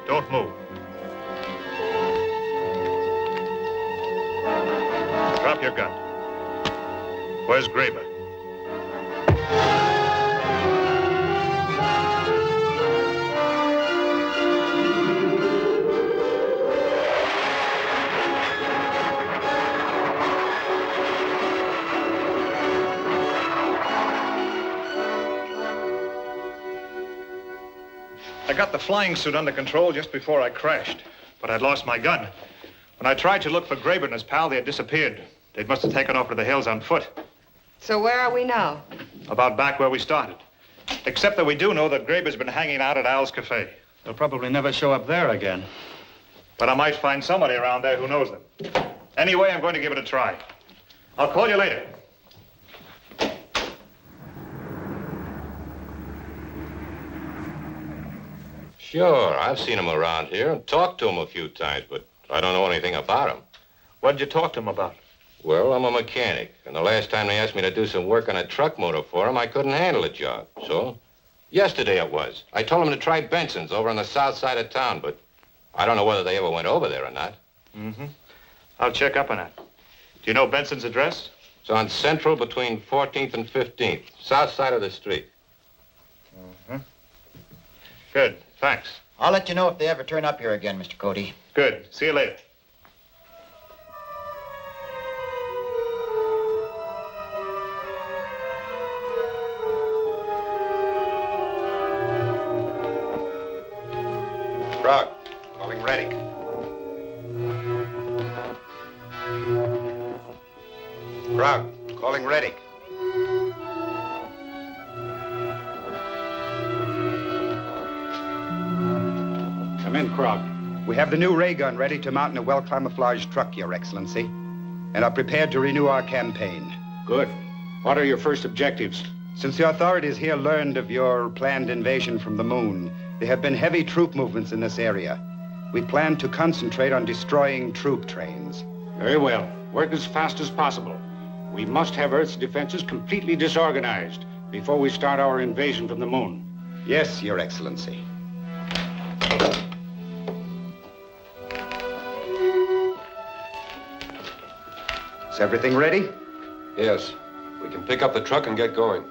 Don't move. Drop your gun. Where's Graber? I got the flying suit under control just before I crashed, but I'd lost my gun. When I tried to look for Graber and his pal, they had disappeared. They must have taken off to the hills on foot. So where are we now? About back where we started. Except that we do know that Graber's been hanging out at Al's Cafe. They'll probably never show up there again. But I might find somebody around there who knows them. Anyway, I'm going to give it a try. I'll call you later. Sure, I've seen him around here and talked to him a few times, but I don't know anything about him. What did you talk to him about? Well, I'm a mechanic, and the last time they asked me to do some work on a truck motor for him, I couldn't handle the job. So, yesterday it was. I told him to try Benson's over on the south side of town, but I don't know whether they ever went over there or not. Mm-hmm. I'll check up on that. Do you know Benson's address? It's on Central between 14th and 15th, south side of the street. Mm-hmm. Good, thanks. I'll let you know if they ever turn up here again, Mr. Cody. Good. See you later. Frog, calling Reddick. Frog, calling Reddick. Come in, Krog. We have the new ray gun ready to mount in a well-camouflaged truck, Your Excellency, and are prepared to renew our campaign. Good. What are your first objectives? Since the authorities here learned of your planned invasion from the moon, there have been heavy troop movements in this area. We plan to concentrate on destroying troop trains. Very well. Work as fast as possible. We must have Earth's defenses completely disorganized before we start our invasion from the moon. Yes, Your Excellency. Is everything ready? Yes. We can pick up the truck and get going.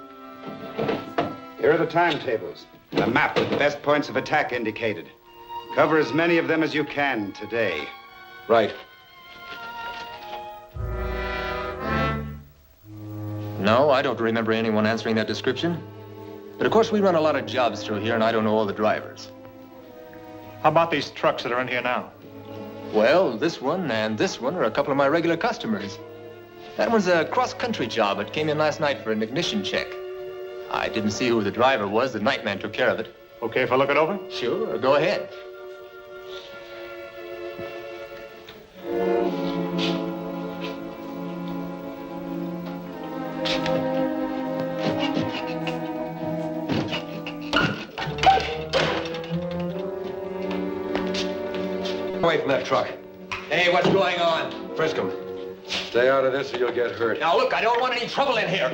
Here are the timetables. And a map with the best points of attack indicated. Cover as many of them as you can today. Right. No, I don't remember anyone answering that description. But of course, we run a lot of jobs through here, and I don't know all the drivers. How about these trucks that are in here now? Well, this one and this one are a couple of my regular customers. That one's a cross-country job. It came in last night for an ignition check. I didn't see who the driver was. The night man took care of it. Okay if I look it over? Sure, go ahead. Away from that truck. Hey, what's going on? Frisk him. Stay out of this or you'll get hurt. Now, look, I don't want any trouble in here.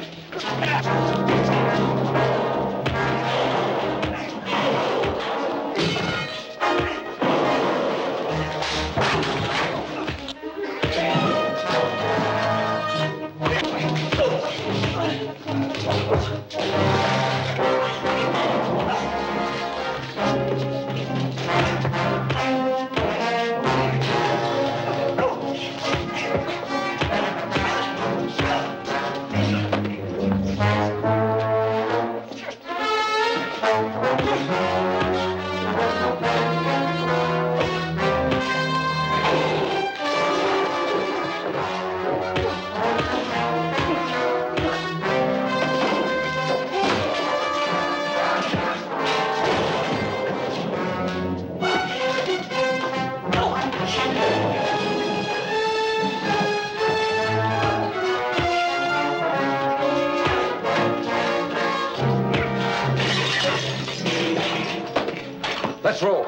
Let's roll.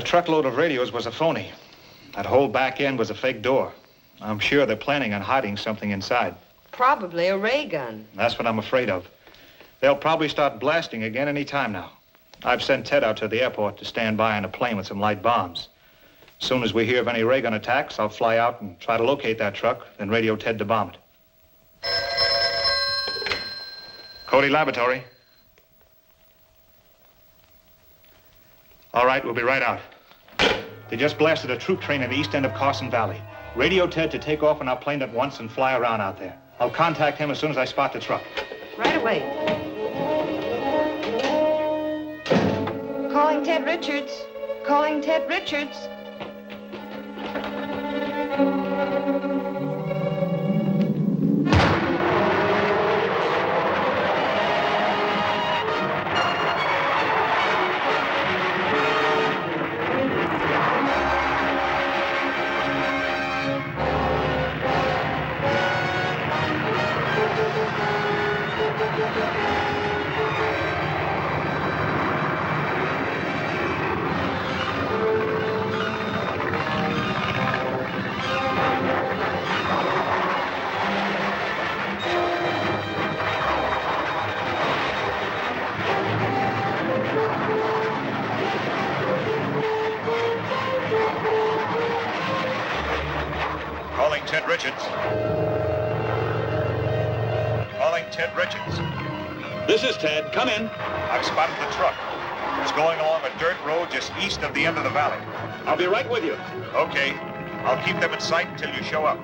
That truckload of radios was a phony. That whole back end was a fake door. I'm sure they're planning on hiding something inside. Probably a ray gun. That's what I'm afraid of. They'll probably start blasting again any time now. I've sent Ted out to the airport to stand by on a plane with some light bombs. As soon as we hear of any ray gun attacks, I'll fly out and try to locate that truck, then radio Ted to bomb it. Cody Laboratory. All right, we'll be right out. They just blasted a troop train in the east end of Carson Valley. Radio Ted to take off on our plane at once and fly around out there. I'll contact him as soon as I spot the truck. Right away. Calling Ted Richards. Calling Ted Richards. Calling Ted Richards. Calling Ted Richards. This is Ted. Come in. I've spotted the truck. It's going along a dirt road just east of the end of the valley. I'll be right with you. Okay. I'll keep them in sight until you show up.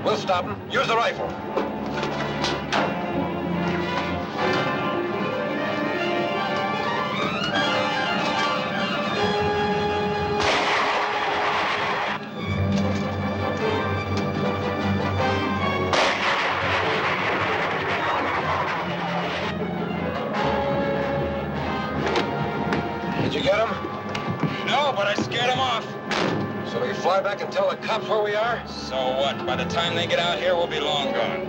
We'll stop him. Use the rifle. Did you get him? No, but I scared him off. So we fly back and tell the cops where we are? So what? By the time they get out here, we'll be long gone.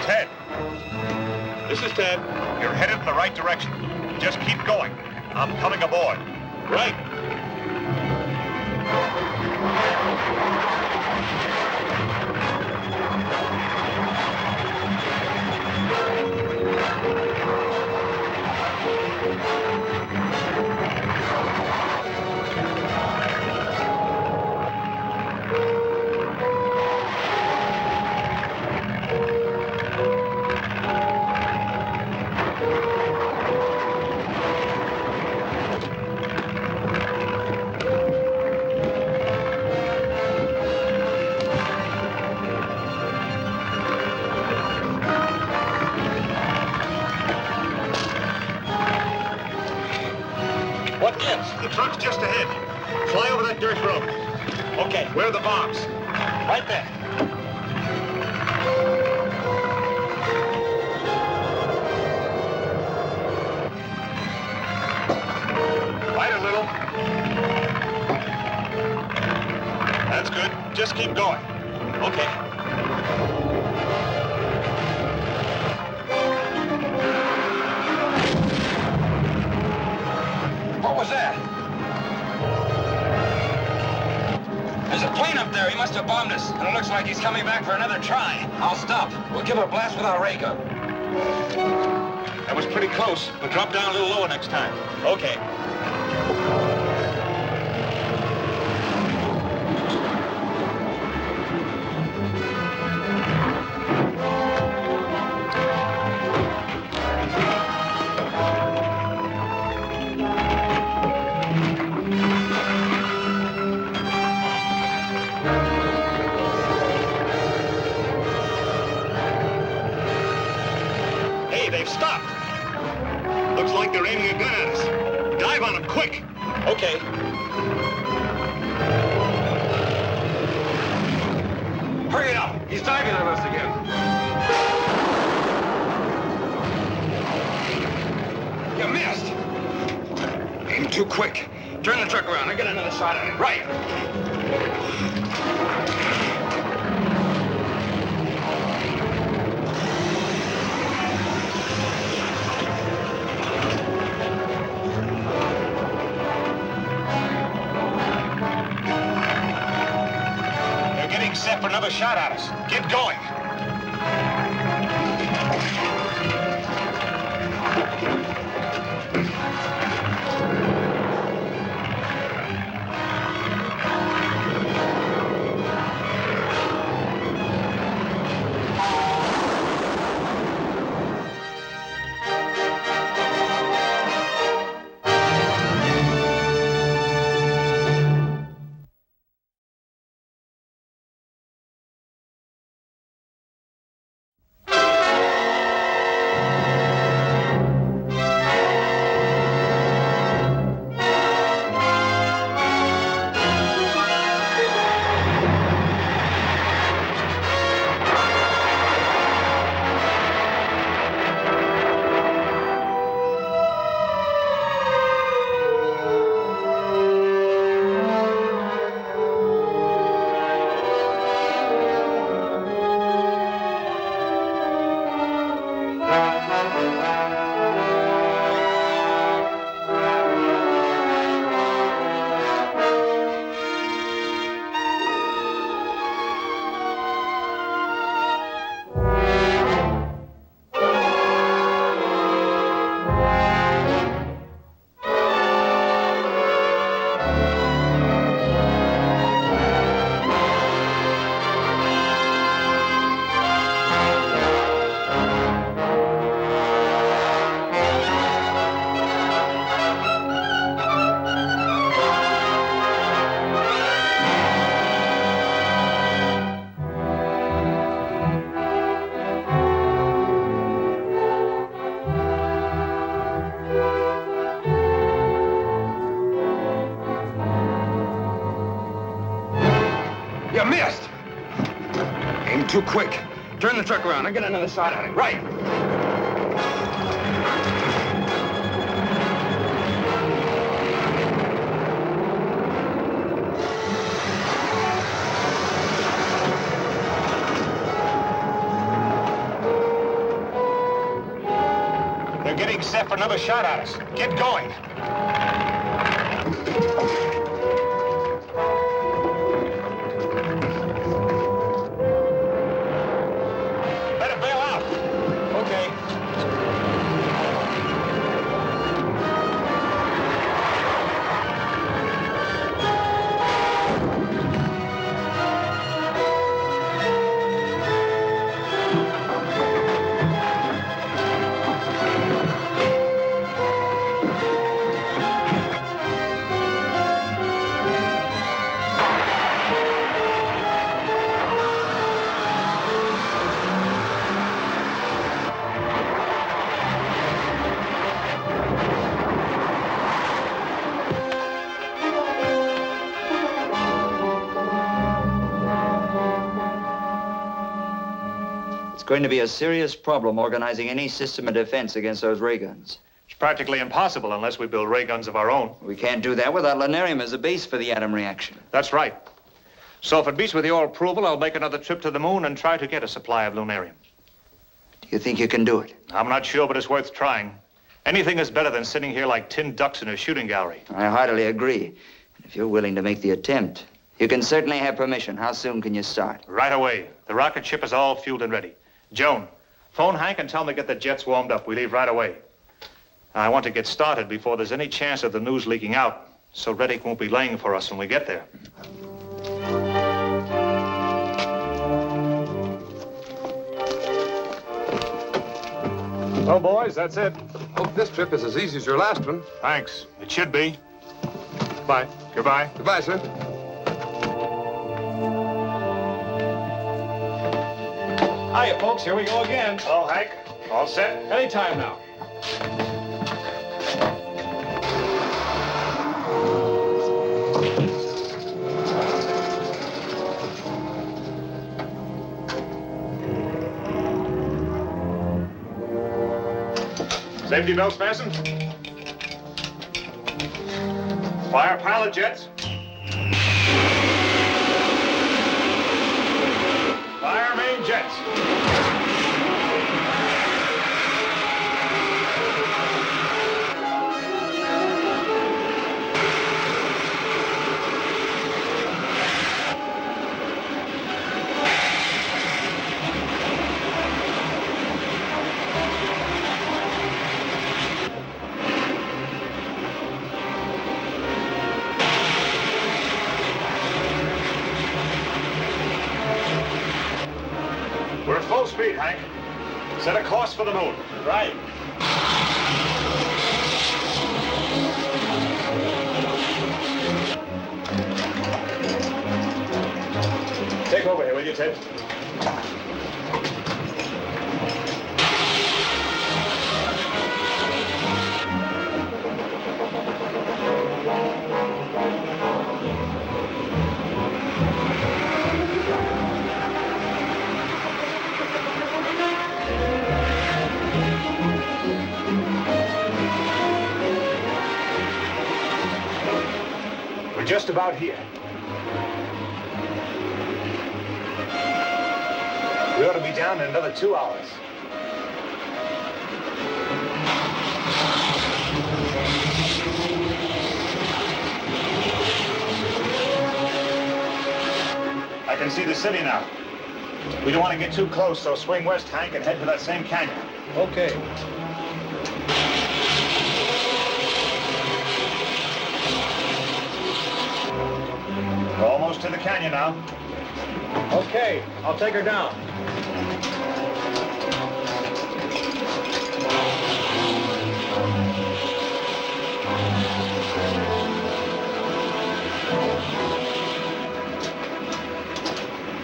Ted. This is Ted. You're headed in the right direction. Just keep going. I'm coming aboard. Right. What gives? The truck's just ahead. Fly over that dirt road. Okay. Where are the bombs? Right there. Light a little. That's good. Just keep going. Okay. What was that? There's a plane up there. He must have bombed us. And it looks like he's coming back for another try. I'll stop. We'll give it a blast with our ray gun. That was pretty close, but drop down a little lower next time. Okay. they've stopped. Looks like they're aiming a gun at us. Dive on them, quick. Okay. Hurry it up. He's diving on us again. You missed. Aim too quick. Turn the truck around. I got another shot at it. Right. They're getting set for another shot at us. Get going. You missed. Aim too quick. Turn the truck around. I got another shot at it. Right. They're getting set for another shot at us. Get going. Better bail out. Okay. It's going to be a serious problem organizing any system of defense against those ray guns. It's practically impossible unless we build ray guns of our own. We can't do that without _ lunarium as a base for the atom reaction. That's right. So if it beats with your approval, I'll make another trip to the moon and try to get a supply of lunarium. Do you think you can do it? I'm not sure, but it's worth trying. Anything is better than sitting here like tin ducks in a shooting gallery. I heartily agree. If you're willing to make the attempt, you can certainly have permission. How soon can you start? Right away. The rocket ship is all fueled and ready. Joan, phone Hank and tell him to get the jets warmed up. We leave right away. I want to get started before there's any chance of the news leaking out, so Reddick won't be laying for us when we get there. Well, boys, that's it. Hope this trip is as easy as your last one. Thanks. It should be. Bye. Goodbye. Goodbye, sir. Hiya, folks. Here we go again. Hello, Hank. All set? Anytime now. Safety belts fastened. Fire pilot jets. Fire main jets. We're at full speed, Hank. Set a course for the moon. Right. Take over here, will you, Ted? We're just about here. We ought to be down in another 2 hours. I can see the city now. We don't want to get too close, so swing west, Hank, and head for that same canyon. Okay. We're almost to the canyon now. Okay, I'll take her down.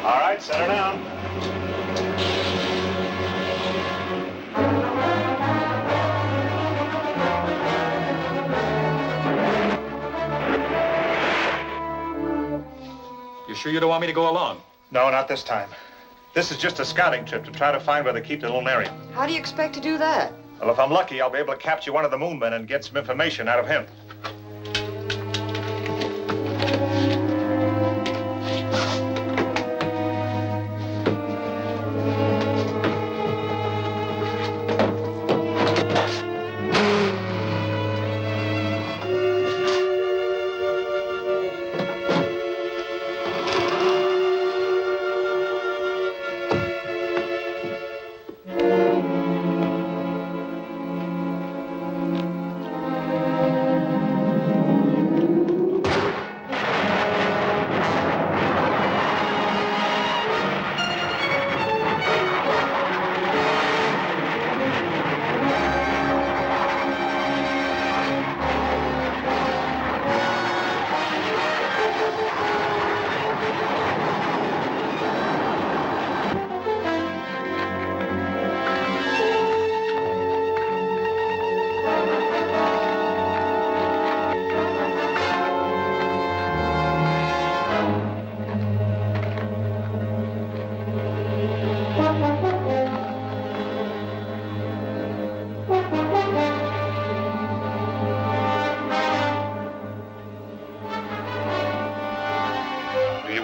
All right, set her down. You sure you don't want me to go along? No, not this time. This is just a scouting trip to try to find where they keep the lunarium. How do you expect to do that? Well, if I'm lucky, I'll be able to capture one of the moon men and get some information out of him.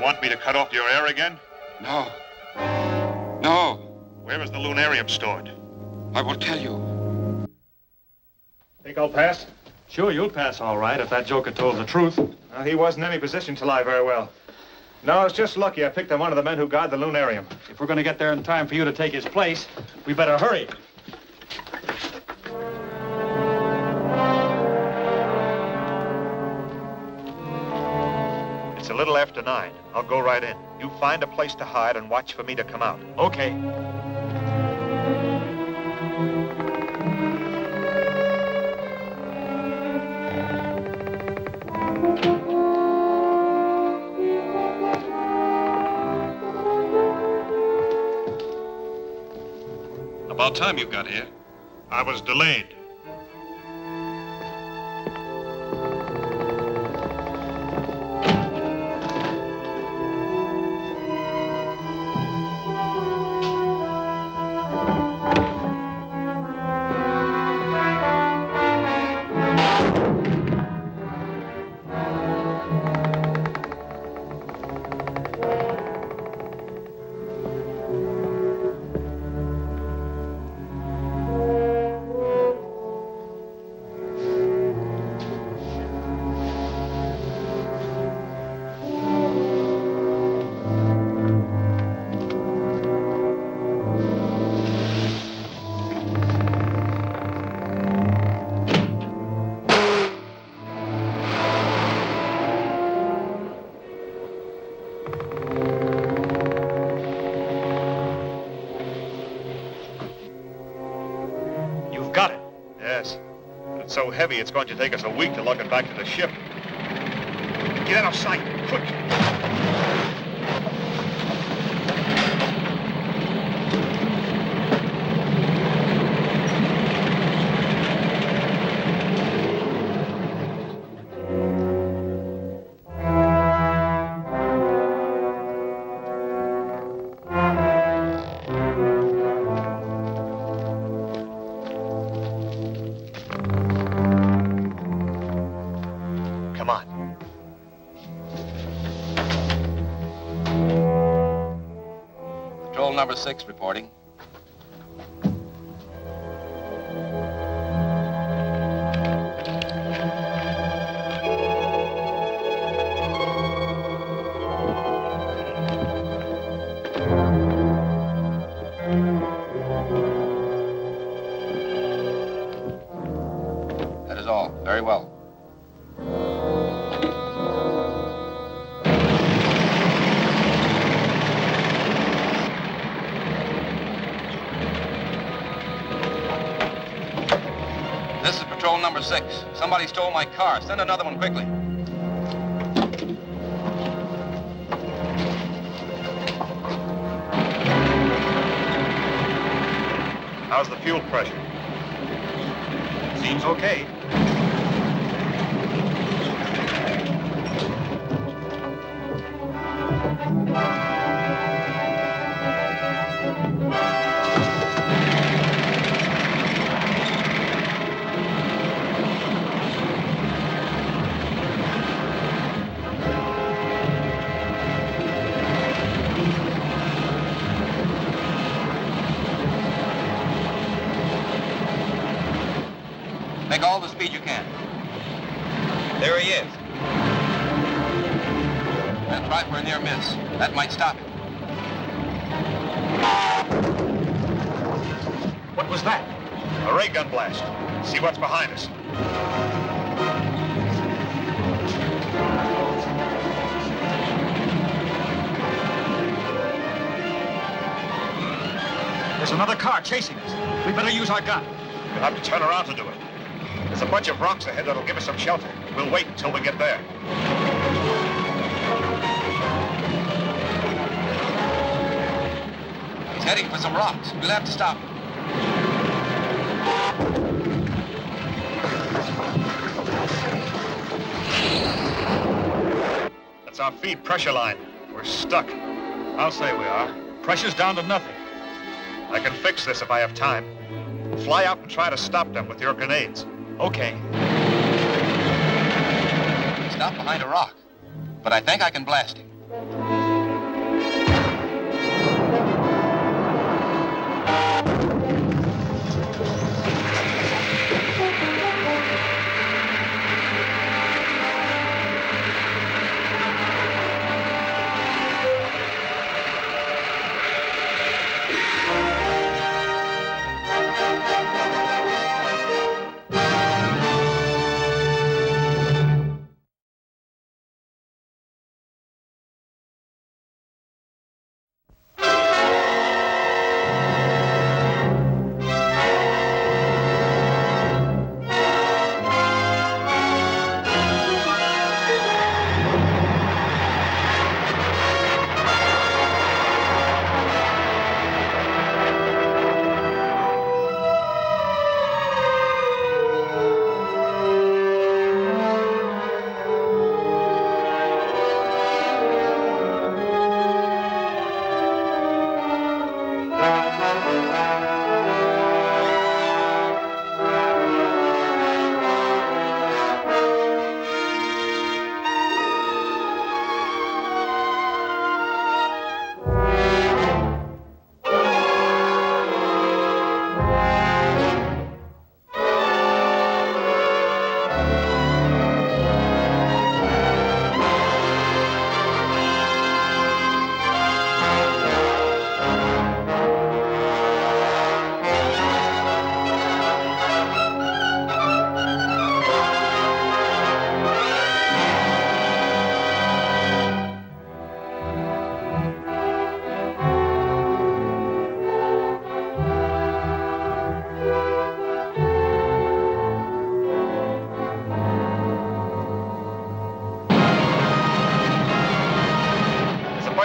Want me to cut off your air again? No. No. Where is the lunarium stored? I will tell you. Think I'll pass? Sure, you'll pass all right if that joker told the truth. Well, he wasn't in any position to lie very well. No, it's just lucky I picked up one of the men who guard the lunarium. If we're going to get there in time for you to take his place, we better hurry. It's a little after 9. I'll go right in. You find a place to hide and watch for me to come out. Okay. About time you got here. I was delayed. Got it. Yes. But it's so heavy, it's going to take us a week to lug it back to the ship. Get out of sight, quick. Come on. Patrol number 6 reporting. That is all. Very well. This is patrol number 6. Somebody stole my car. Send another one quickly. How's the fuel pressure? Seems okay. Make all the speed you can. There he is. Now try for a near miss. That might stop him. What was that? A ray gun blast. See what's behind us. There's another car chasing us. We better use our gun. We'll have to turn around to do it. There's a bunch of rocks ahead that'll give us some shelter. We'll wait until we get there. He's heading for some rocks. We'll have to stop him. That's our feed pressure line. We're stuck. I'll say we are. Pressure's down to nothing. I can fix this if I have time. Fly out and try to stop them with your grenades. Okay. Stop behind a rock. But I think I can blast him.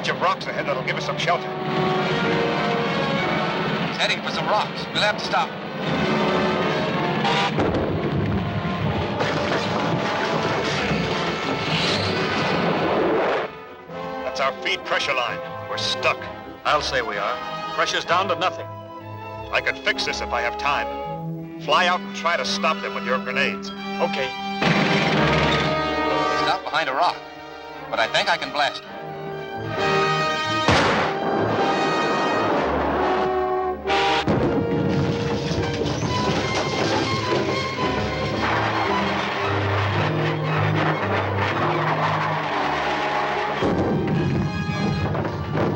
bunch of rocks ahead that'll give us some shelter. He's heading for some rocks. We'll have to stop. That's our feed pressure line. We're stuck. I'll say we are. Pressure's down to nothing. I can fix this if I have time. Fly out and try to stop them with your grenades. Okay. Stop behind a rock. But I think I can blast him.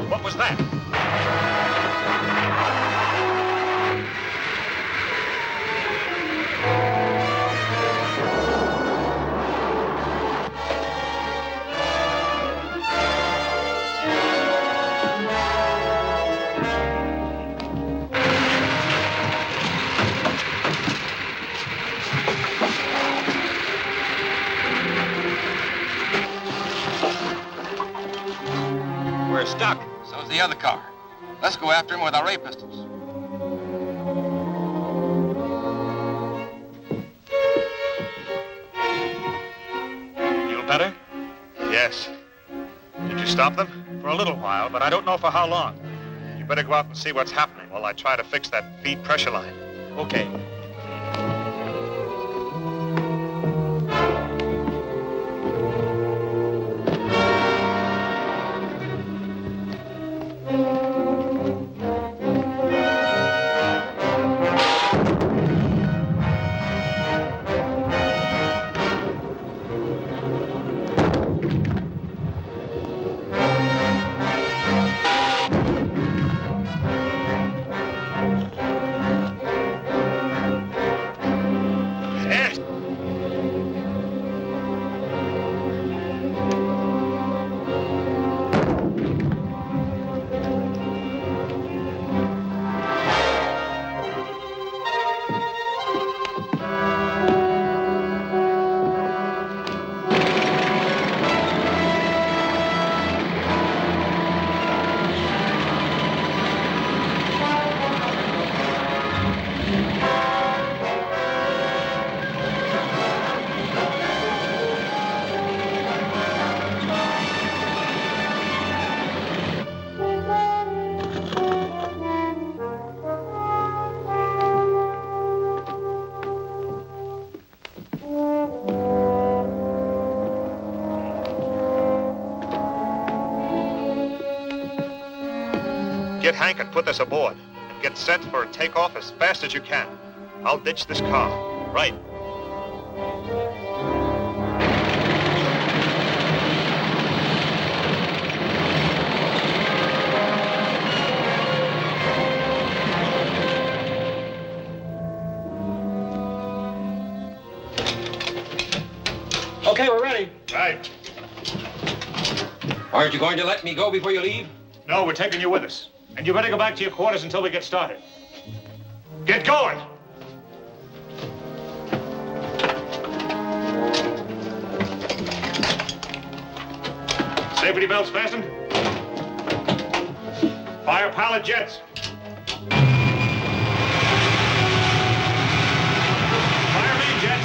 What was that? We're stuck. So's the other car. Let's go after him with our ray pistols. Feel better? Yes. Did you stop them? For a little while, but I don't know for how long. You better go out and see what's happening while I try to fix that feed pressure line. Okay. Yes. Get Hank and put this aboard. And get set for a takeoff as fast as you can. I'll ditch this car. Right. Okay, we're ready. Right. Aren't you going to let me go before you leave? No, we're taking you with us. And you better go back to your quarters until we get started. Get going! Safety belts fastened? Fire pilot jets. Fire main jets.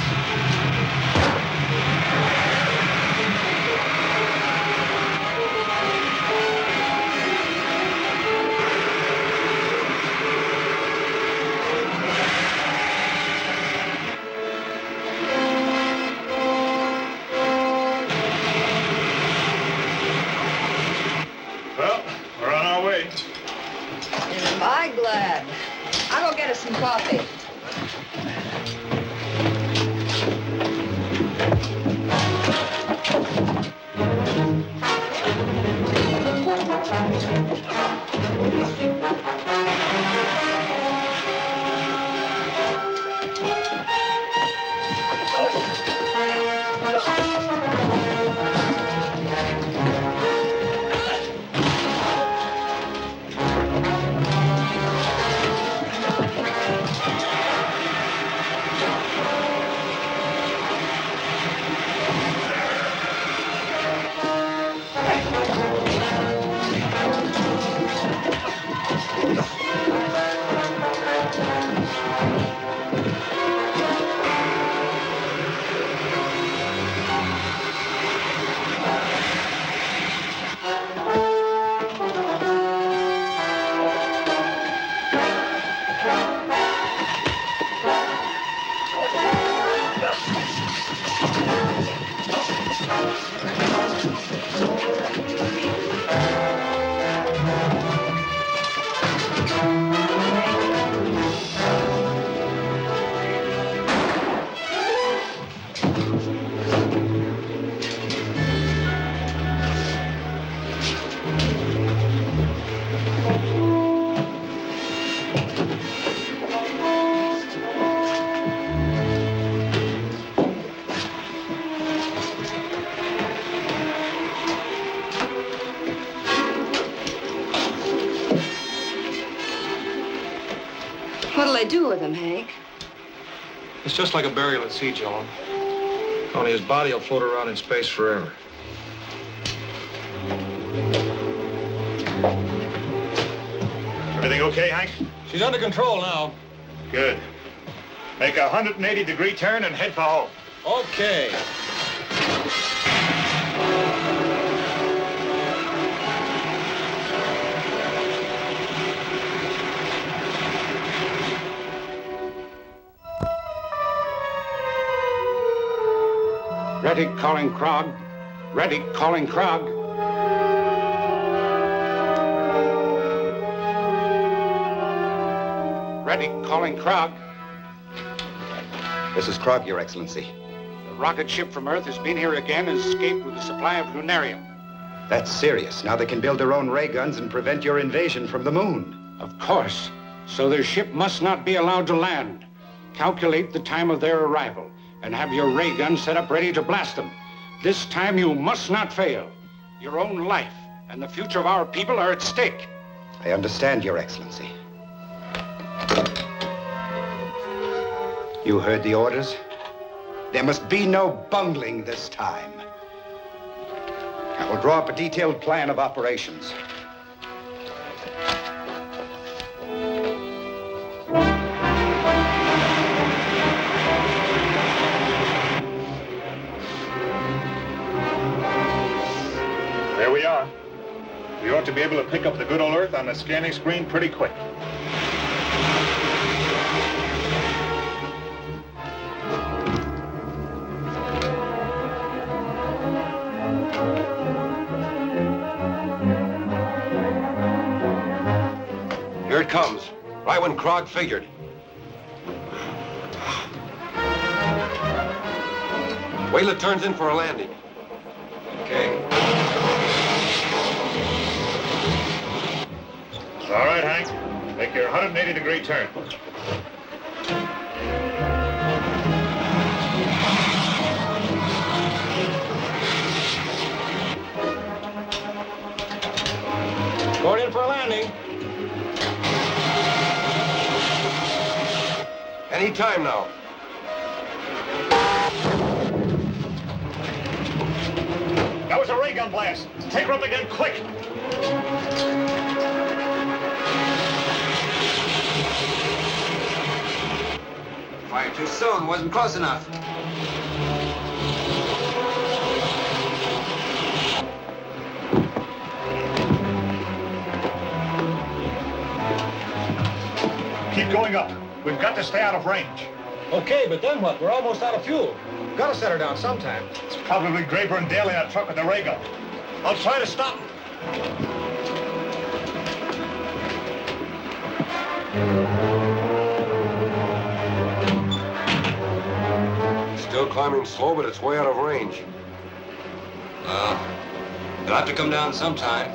Well, we're on our way. Am I glad? I'll go get us some coffee. What'll they do with him, Hank? It's just like a burial at sea, Joan. Only his body will float around in space forever. Everything okay, Hank? She's under control now. Good. Make a 180-degree turn and head for home. Okay. Ready, calling Krog. Ready, calling Krog. Ready, calling Krog. This is Krog, Your Excellency. The rocket ship from Earth has been here again and escaped with a supply of lunarium. That's serious. Now they can build their own ray guns and prevent your invasion from the moon. Of course. So their ship must not be allowed to land. Calculate the time of their arrival and have your ray gun set up ready to blast them. This time you must not fail. Your own life and the future of our people are at stake. I understand, Your Excellency. You heard the orders? There must be no bungling this time. I will draw up a detailed plan of operations. There we are. We ought to be able to pick up the good old Earth on the scanning screen pretty quick. Here it comes, right when Krog figured. Wait till it turns in for a landing. Okay. All right, Hank. Make your 180-degree turn. Going in for a landing. Any time now. That was a ray gun blast. Take her up again, quick. Fired too soon, wasn't close enough. Keep going up. We've got to stay out of range. Okay, but then what? We're almost out of fuel. Gotta set her down sometime. It's probably Graber and Dale in that truck with the ray gun. I'll try to stop them. Still climbing slow, but it's way out of range. It'll have to come down sometime.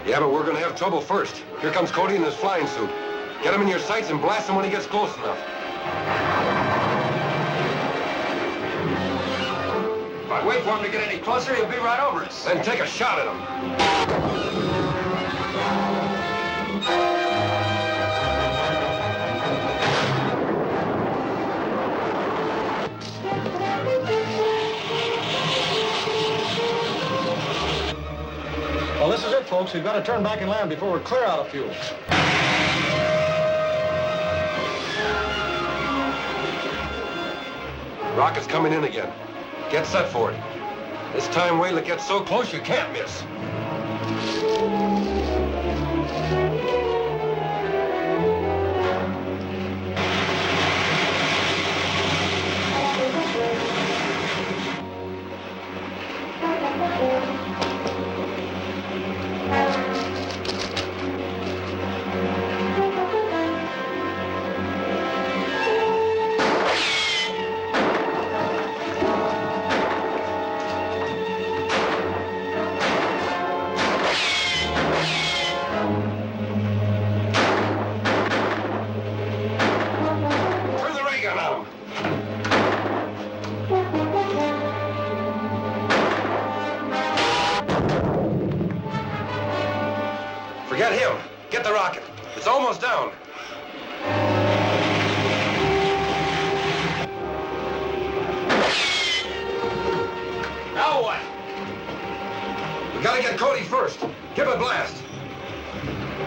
Yeah, but we're gonna have trouble first. Here comes Cody in his flying suit. Get him in your sights and blast him when he gets close enough. If I wait for him to get any closer, he'll be right over us. Then take a shot at him. Well, this is it, folks. We've got to turn back and land before we're clear out of fuel. Rocket's coming in again. Get set for it. This time, wait till it gets so close you can't miss. Forget him. Get the rocket. It's almost down. Now what? We gotta get Cody first. Give a blast.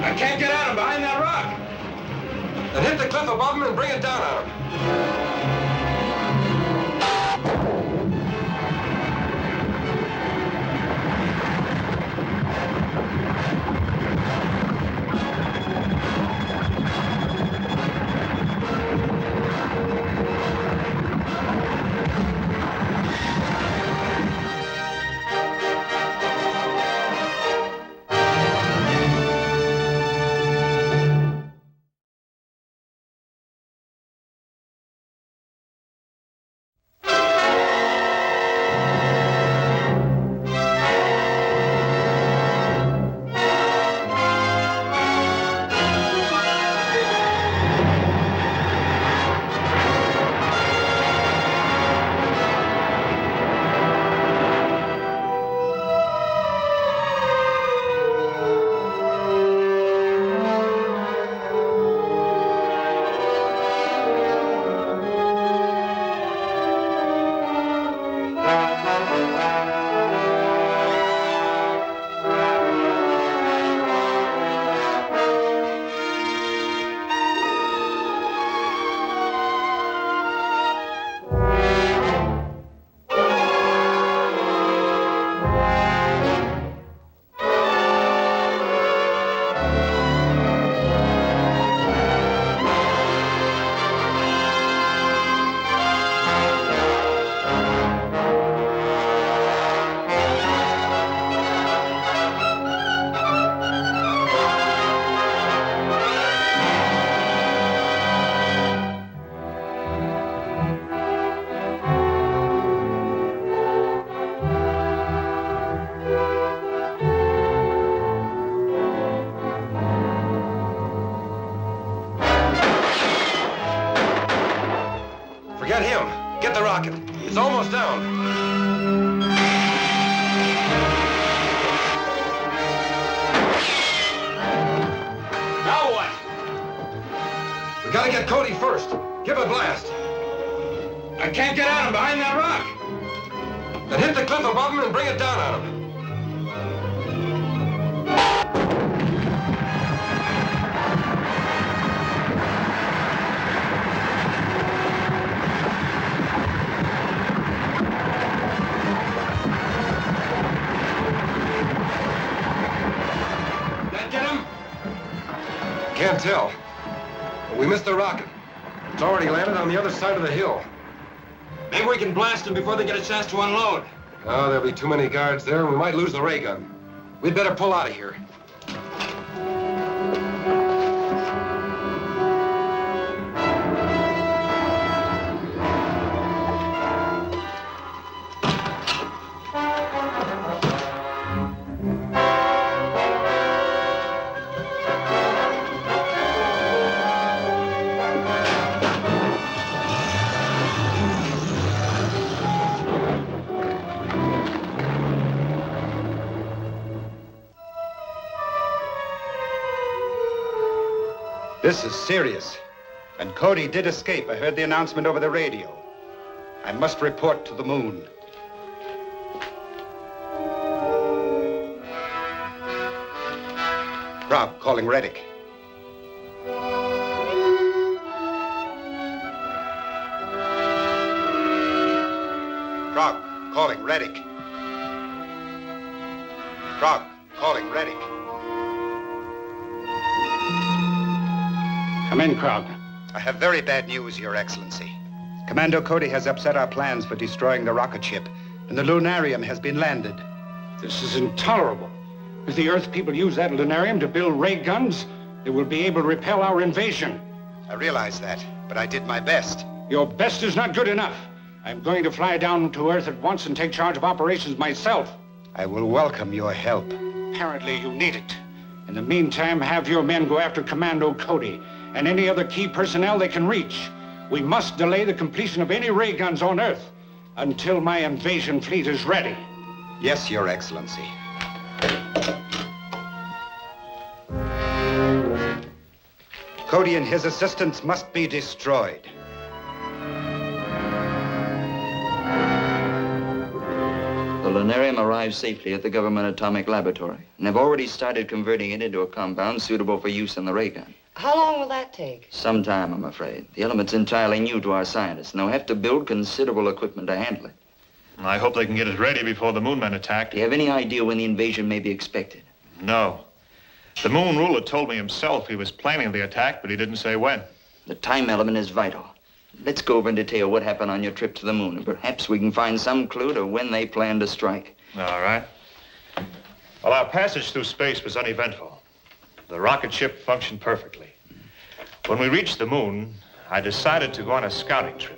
I can't get at him behind that rock. Then hit the cliff above him and bring it down on him. Forget him. Get the rocket. It's almost down. Now what? We gotta get Cody first. Give a blast. I can't get at him behind that rock. Then hit the cliff above him and bring it down on him. Can't tell. But we missed the rocket. It's already landed on the other side of the hill. Maybe we can blast them before they get a chance to unload. Oh, there'll be too many guards there, and we might lose the ray gun. We'd better pull out of here. This is serious. And Cody did escape. I heard the announcement over the radio. I must report to the moon. Rob, calling Reddick. Frog, calling Reddick. Frog, calling Reddick. Come in, Krog. I have very bad news, Your Excellency. Commando Cody has upset our plans for destroying the rocket ship, and the lunarium has been landed. This is intolerable. If the Earth people use that lunarium to build ray guns, they will be able to repel our invasion. I realize that, but I did my best. Your best is not good enough. I'm going to fly down to Earth at once and take charge of operations myself. I will welcome your help. Apparently you need it. In the meantime, have your men go after Commando Cody and any other key personnel they can reach. We must delay the completion of any ray guns on Earth until my invasion fleet is ready. Yes, Your Excellency. Cody and his assistants must be destroyed. The lunarium arrived safely at the government atomic laboratory, and have already started converting it into a compound suitable for use in the ray gun. How long will that take? Some time, I'm afraid. The element's entirely new to our scientists, and they'll have to build considerable equipment to handle it. I hope they can get it ready before the moon men attack. Do you have any idea when the invasion may be expected? No. The moon ruler told me himself he was planning the attack, but he didn't say when. The time element is vital. Let's go over in detail what happened on your trip to the moon, and perhaps we can find some clue to when they plan to strike. All right. Well, our passage through space was uneventful. The rocket ship functioned perfectly. When we reached the moon, I decided to go on a scouting trip.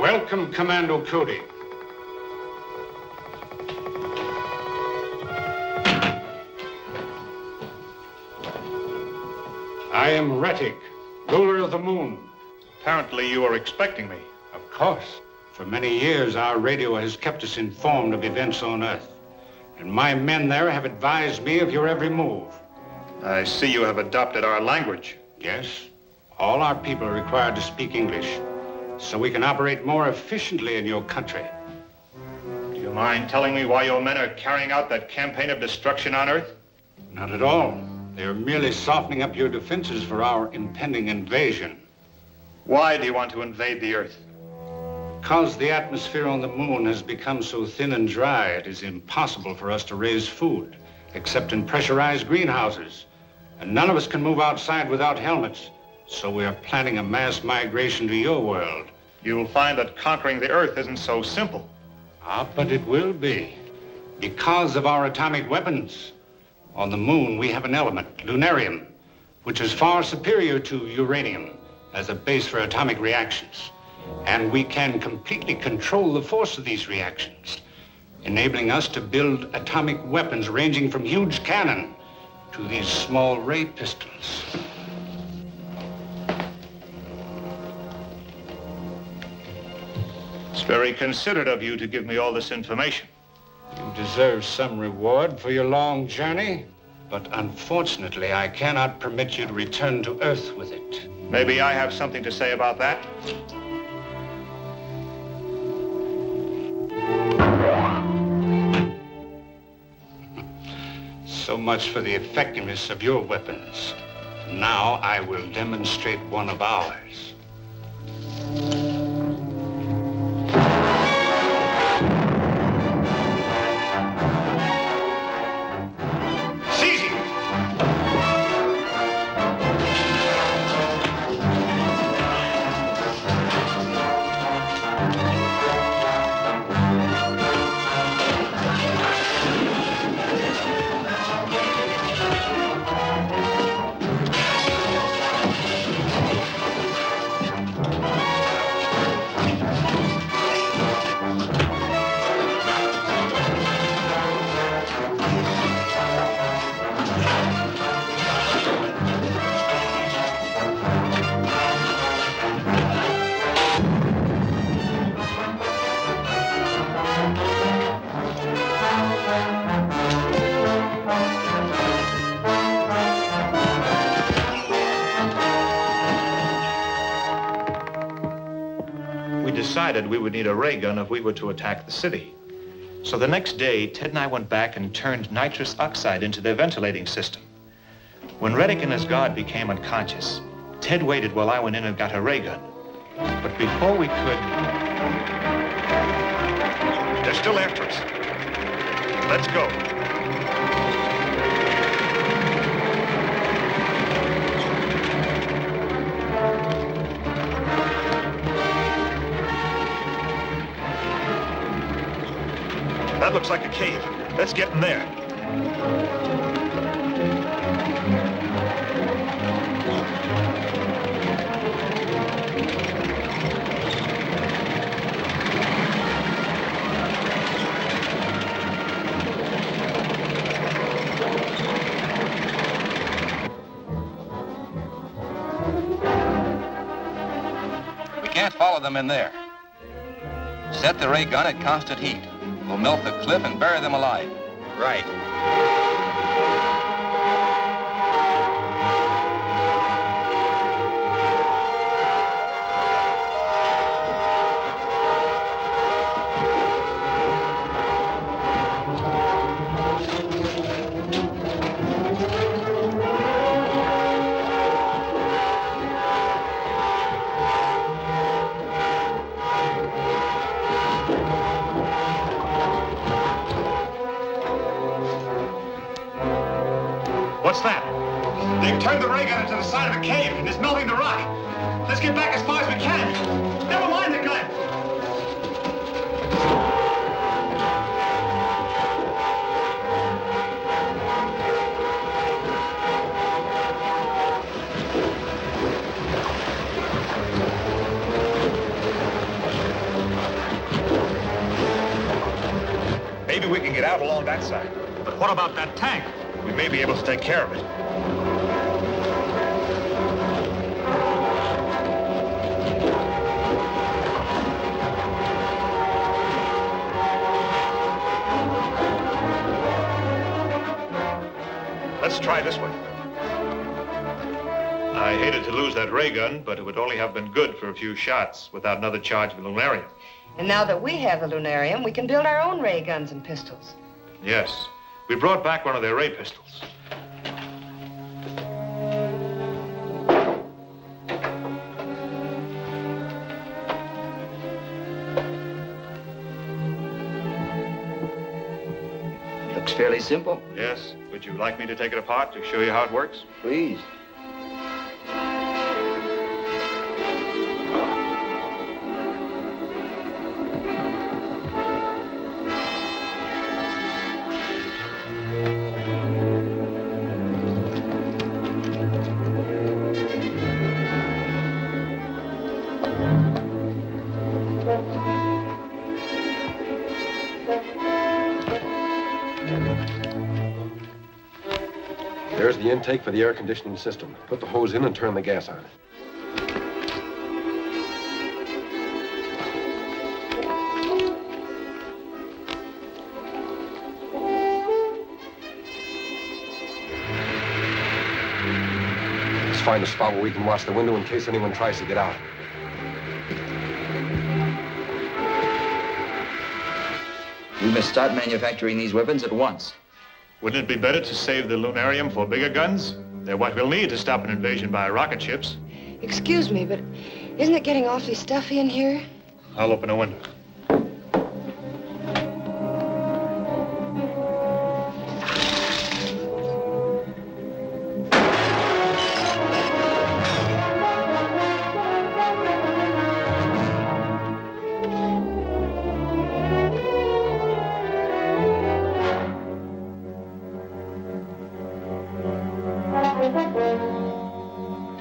Welcome, Commando Cody. I am 𝙁𝙤𝙡𝙡𝙚, ruler of the moon. Apparently you were expecting me. Of course. For many years, our radio has kept us informed of events on Earth. And my men there have advised me of your every move. I see you have adopted our language. Yes. All our people are required to speak English, so we can operate more efficiently in your country. Do you mind telling me why your men are carrying out that campaign of destruction on Earth? Not at all. They are merely softening up your defenses for our impending invasion. Why do you want to invade the Earth? Because the atmosphere on the moon has become so thin and dry, it is impossible for us to raise food, except in pressurized greenhouses. And none of us can move outside without helmets. So we are planning a mass migration to your world. You'll find that conquering the Earth isn't so simple. Ah, but it will be. Because of our atomic weapons. On the moon, we have an element, lunarium, which is far superior to uranium as a base for atomic reactions. And we can completely control the force of these reactions, enabling us to build atomic weapons ranging from huge cannon to these small ray pistols. It's very considerate of you to give me all this information. You deserve some reward for your long journey, but unfortunately, I cannot permit you to return to Earth with it. Maybe I have something to say about that? So much for the effectiveness of your weapons. Now I will demonstrate one of ours. Decided we would need a ray gun if we were to attack the city. So the next day, Ted and I went back and turned nitrous oxide into their ventilating system. When 𝙁𝙤𝙡𝙡 and his guard became unconscious, Ted waited while I went in and got a ray gun. But before we could... They're still after us. Let's go. That looks like a cave. Let's get in there. We can't follow them in there. Set the ray gun at constant heat. We'll melt the cliff and bury them alive. Right. What's that? They've turned the ray gun into the side of a cave and it's melting the rock. Let's get back as far as we can. Never mind the gun. Maybe we can get out along that side. But what about that tank? We may be able to take care of it. Let's try this way. I hated to lose that ray gun, but it would only have been good for a few shots without another charge of lunarium. And now that we have the lunarium, we can build our own ray guns and pistols. Yes. We brought back one of their ray pistols. Looks fairly simple. Yes. Would you like me to take it apart to show you how it works? Please. There's the intake for the air conditioning system. Put the hose in and turn the gas on. Let's find a spot where we can watch the window in case anyone tries to get out. We must start manufacturing these weapons at once. Wouldn't it be better to save the lunarium for bigger guns? They're what we'll need to stop an invasion by rocket ships. Excuse me, but isn't it getting awfully stuffy in here? I'll open a window.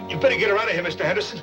You better get her out of here, Mr. Henderson.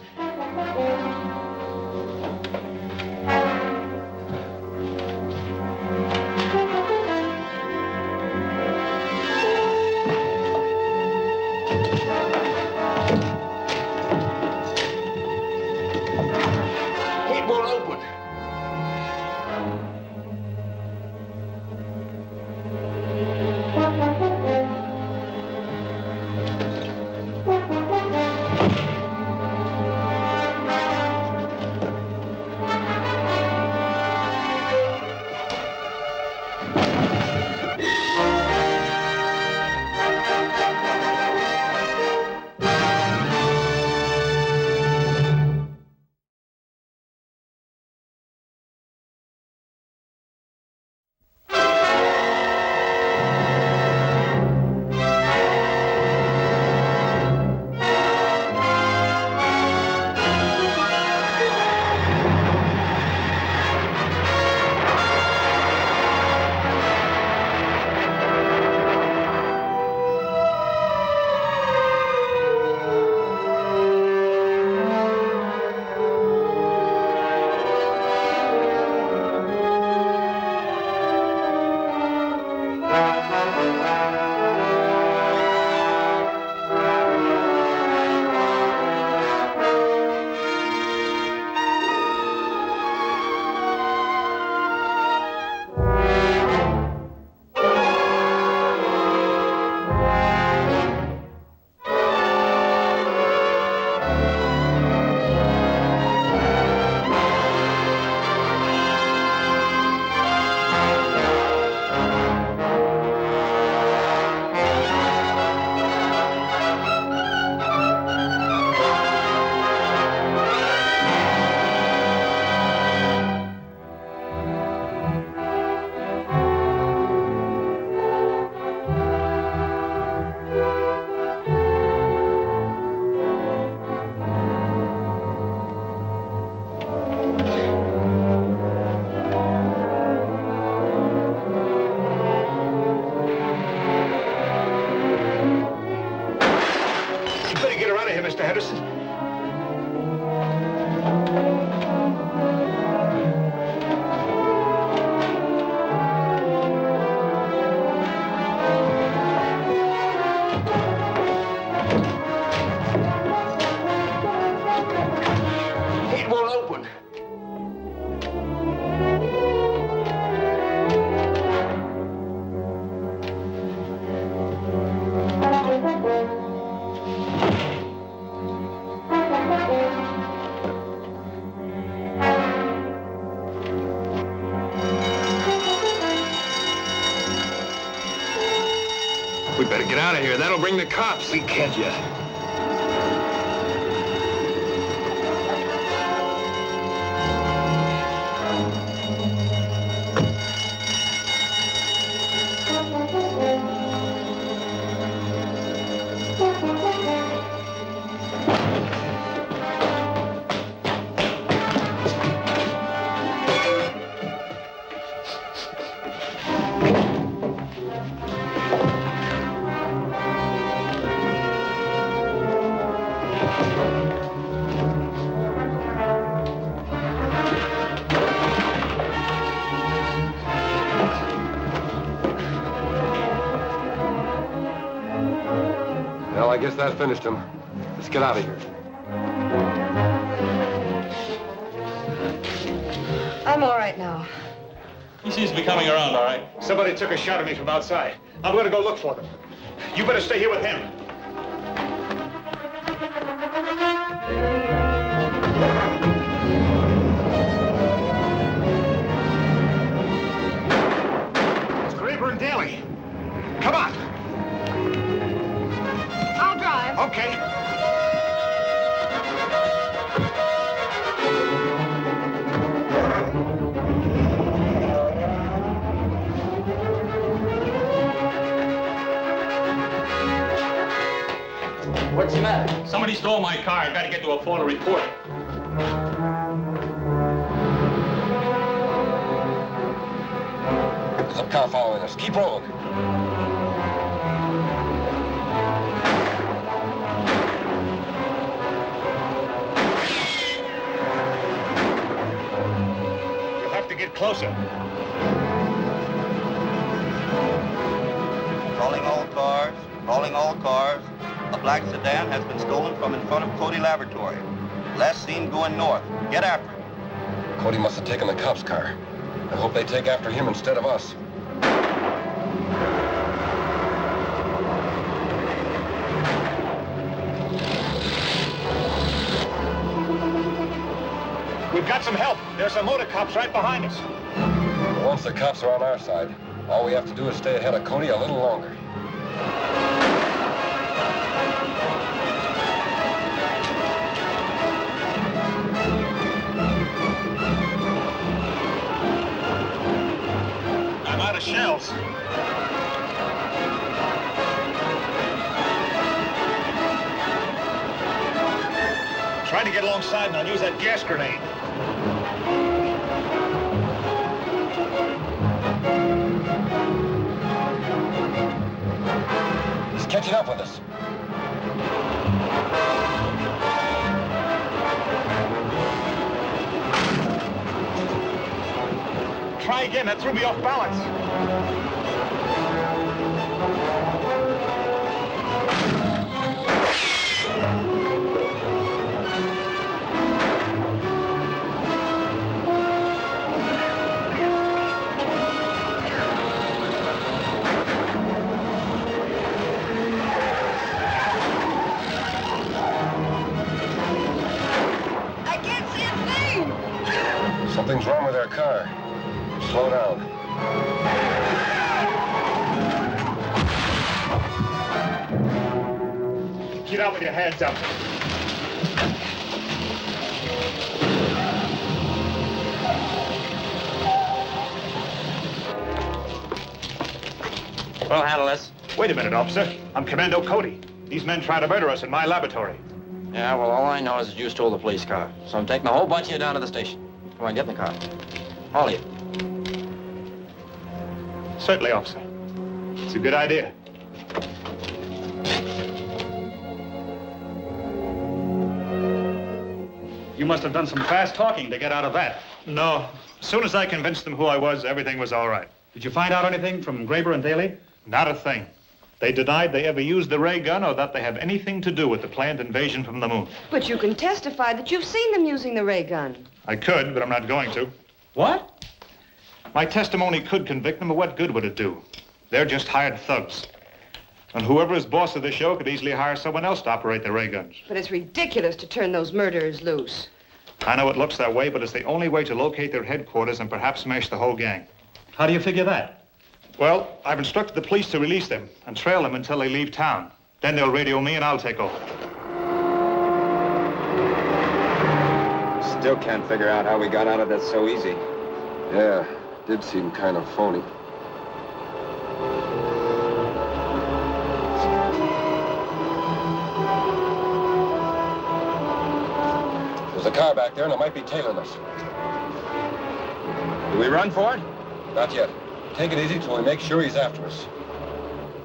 better get out of here. That'll bring the cops. We can't yet. Well, I guess that finished him. Let's get out of here. I'm all right now. He seems to be coming around, all right. Somebody took a shot at me from outside. I'm going to go look for them. You better stay here with him. It's Graber and Daly. Come on. I'll drive. Okay. What's the matter? Somebody stole my car. I've got to get to a phone to report it. There's a car following us. Keep rolling. You'll have to get closer. Calling all cars. Calling all cars. A black sedan has been stolen from in front of Cody Laboratory. Last seen going north. Get after him. Cody must have taken the cops' car. I hope they take after him instead of us. We've got some help. There's some motor cops right behind us. But once the cops are on our side, all we have to do is stay ahead of Cody a little longer. I'm out of shells. Trying to get alongside and I'll use that gas grenade. He's catching up with us. Try again. That threw me off balance. I can't see a thing. Something's wrong with our car. Slow down. Get out with your hands up. We'll handle this. Wait a minute, officer. I'm Commando Cody. These men tried to murder us in my laboratory. Yeah, well, all I know is that you stole the police car. So I'm taking a whole bunch of you down to the station. Come on, get in the car. All of you. Certainly, officer. It's a good idea. You must have done some fast talking to get out of that. No. As soon as I convinced them who I was, everything was all right. Did you find out anything from Graber and Daly? Not a thing. They denied they ever used the ray gun or that they have anything to do with the planned invasion from the moon. But you can testify that you've seen them using the ray gun. I could, but I'm not going to. What? My testimony could convict them, but what good would it do? They're just hired thugs. And whoever is boss of the show could easily hire someone else to operate the ray guns. But it's ridiculous to turn those murderers loose. I know it looks that way, but it's the only way to locate their headquarters and perhaps smash the whole gang. How do you figure that? Well, I've instructed the police to release them and trail them until they leave town. Then they'll radio me and I'll take over. Still can't figure out how we got out of this so easy. Yeah, did seem kind of phony. There's a car back there, and it might be tailing us. Do we run for it? Not yet. Take it easy till we make sure he's after us.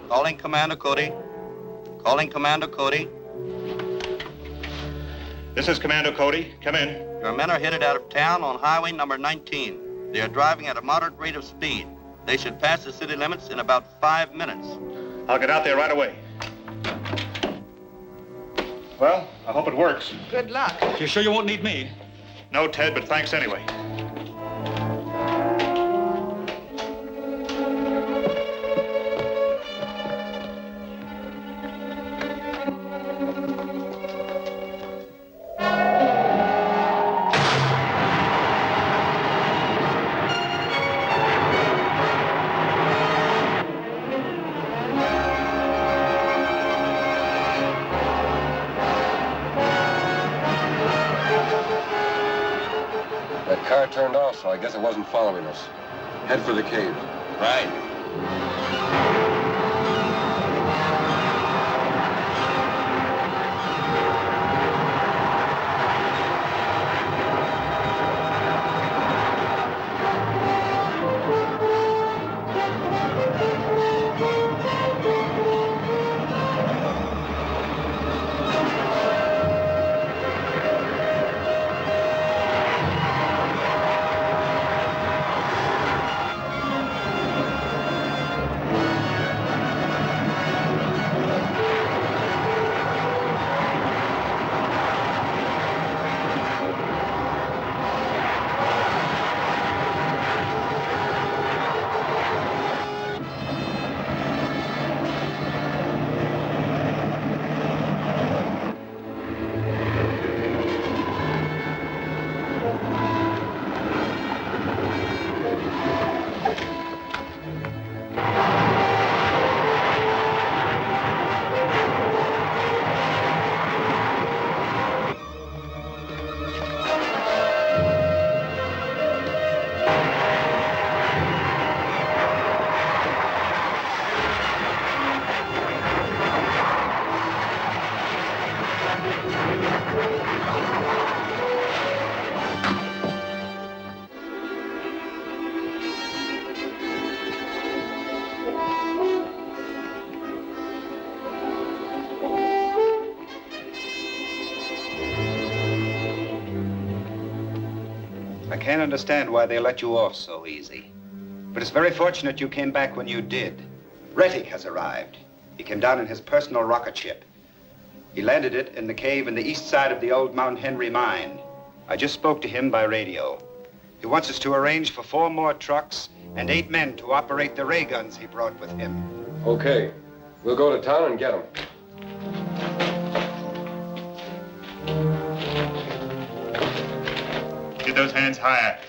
Calling Commander Cody. Calling Commander Cody. This is Commander Cody. Come in. Your men are headed out of town on highway number 19. They are driving at a moderate rate of speed. They should pass the city limits in about 5 minutes. I'll get out there right away. Well, I hope it works. Good luck. You sure you won't need me? No, Ted, but thanks anyway. That car turned off, so I guess it wasn't following us. Head for the cave. Right. I can't understand why they let you off so easy. But it's very fortunate you came back when you did. Rettig has arrived. He came down in his personal rocket ship. He landed it in the cave in the east side of the old Mount Henry mine. I just spoke to him by radio. He wants us to arrange for 4 more trucks and 8 men to operate the ray guns he brought with him. Okay. We'll go to town and get them. Get those hands higher.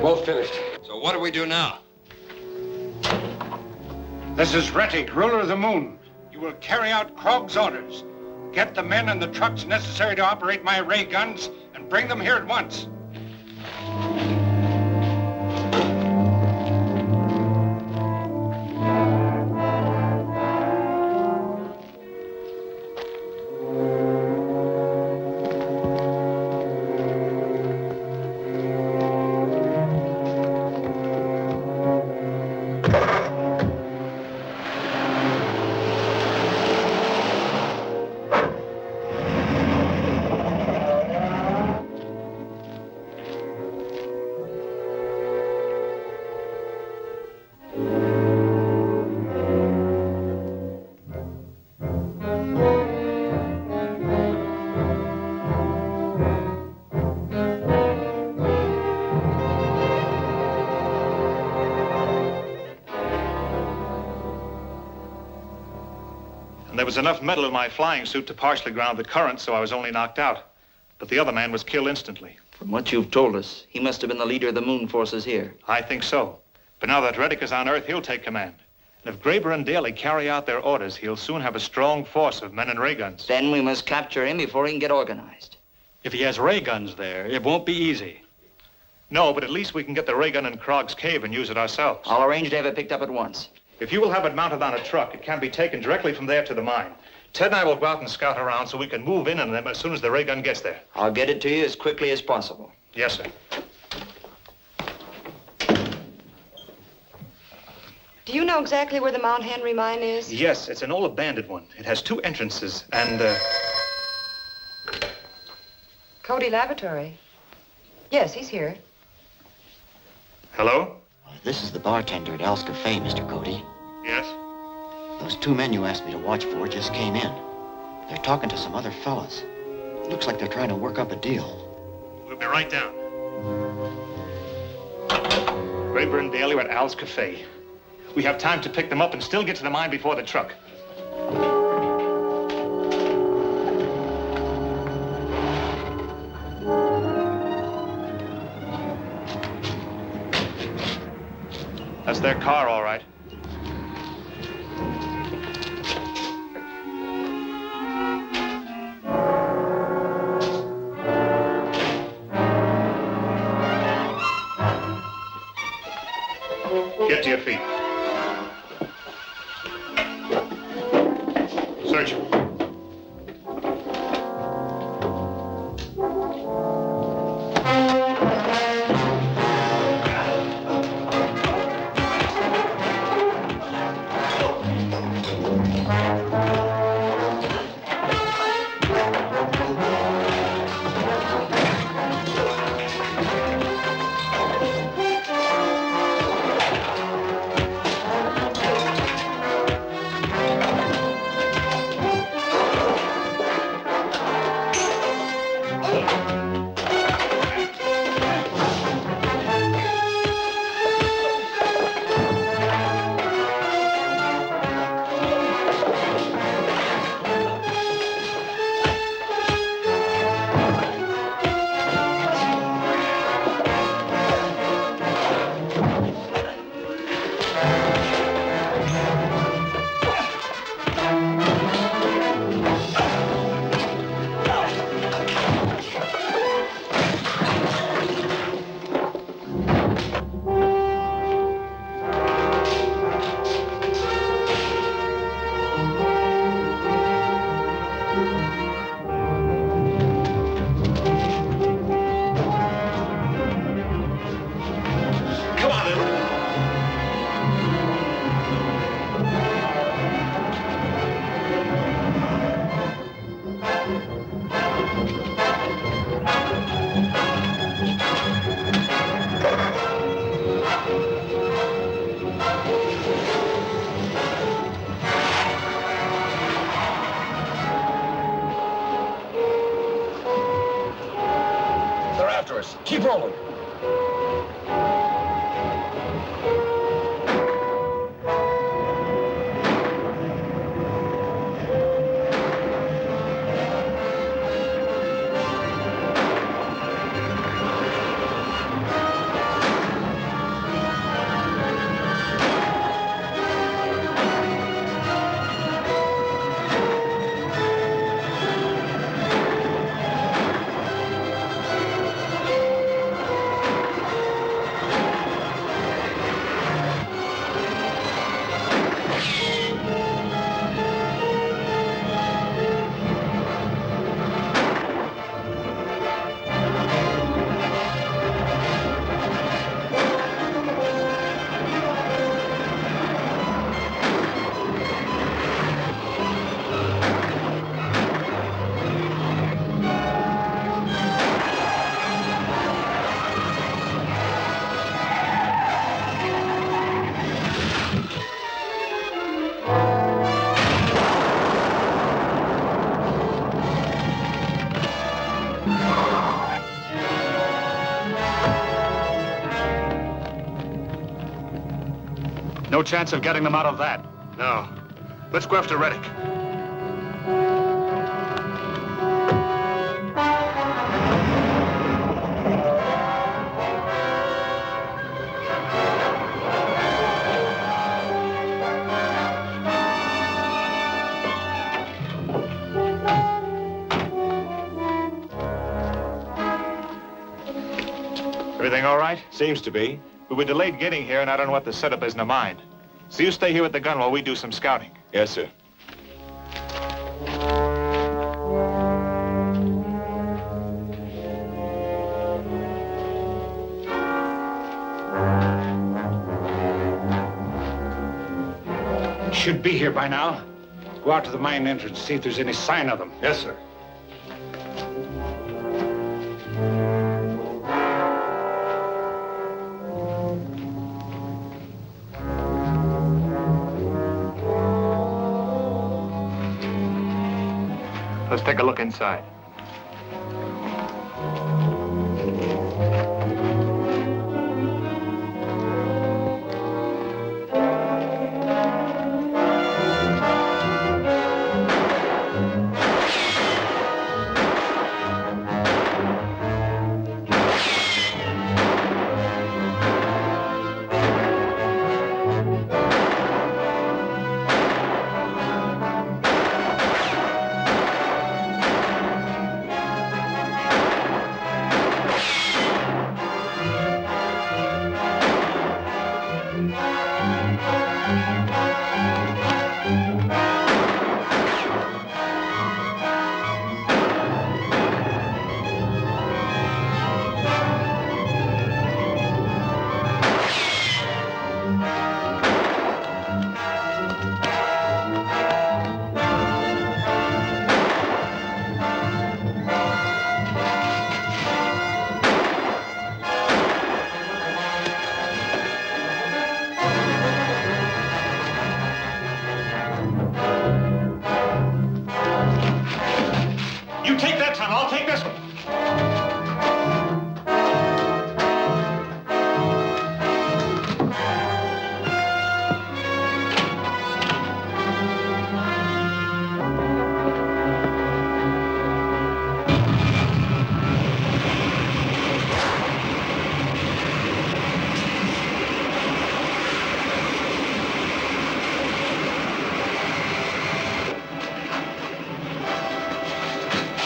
well finished. So what do we do now? This is Rettig, ruler of the moon. You will carry out Krog's orders. Get the men and the trucks necessary to operate my ray guns and bring them here at once. And there was enough metal in my flying suit to partially ground the current, so I was only knocked out. But the other man was killed instantly. From what you've told us, he must have been the leader of the moon forces here. I think so. But now that Rettig is on Earth, he'll take command. And if Graber and Daly carry out their orders, he'll soon have a strong force of men and ray guns. Then we must capture him before he can get organized. If he has ray guns there, it won't be easy. No, but at least we can get the ray gun in Krog's cave and use it ourselves. I'll arrange to have it picked up at once. If you will have it mounted on a truck, it can be taken directly from there to the mine. Ted and I will go out and scout around so we can move in on them as soon as the ray gun gets there. I'll get it to you as quickly as possible. Yes, sir. Do you know exactly where the Mount Henry mine is? Yes, it's an old abandoned one. It has 2 entrances and, Cody Laboratory. Yes, he's here. Hello? This is the bartender at Al's Cafe, Mr. Cody. Yes? Those 2 men you asked me to watch for just came in. They're talking to some other fellas. Looks like they're trying to work up a deal. We'll be right down. Graber and Daly are at Al's Cafe. We have time to pick them up and still get to the mine before the truck. That's their car, all right. Get to your feet. Search. Keep rolling. No chance of getting them out of that. No. Let's go after Reddick. Everything all right? Seems to be. We were delayed getting here, and I don't know what the setup is in the mine. So you stay here with the gun while we do some scouting. Yes, sir. Should be here by now. Go out to the mine entrance, see if there's any sign of them. Yes, sir. Let's take a look inside. You take that tunnel, I'll take this one.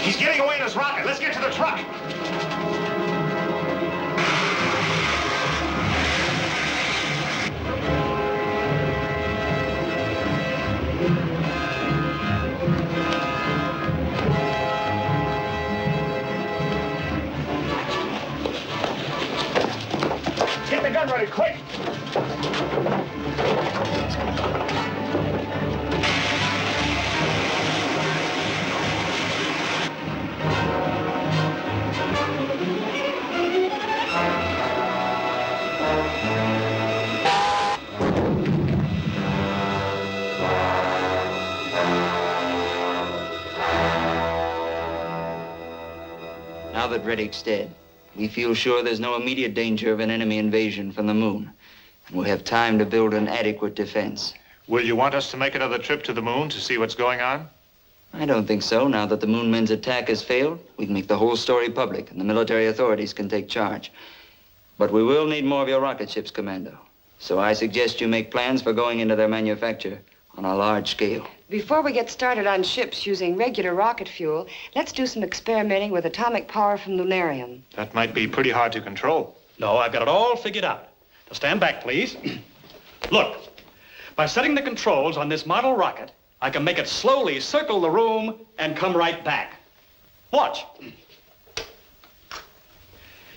He's getting away in his rocket. Let's get to the truck. Get the gun ready, quick. Now that Reddick's dead, we feel sure there's no immediate danger of an enemy invasion from the moon. And we'll have time to build an adequate defense. Will you want us to make another trip to the moon to see what's going on? I don't think so. Now that the moon men's attack has failed, we can make the whole story public, and the military authorities can take charge. But we will need more of your rocket ships, Commando. So I suggest you make plans for going into their manufacture on a large scale. Before we get started on ships using regular rocket fuel, let's do some experimenting with atomic power from lunarium. That might be pretty hard to control. No, I've got it all figured out. Now stand back, please. Look, by setting the controls on this model rocket, I can make it slowly circle the room and come right back. Watch.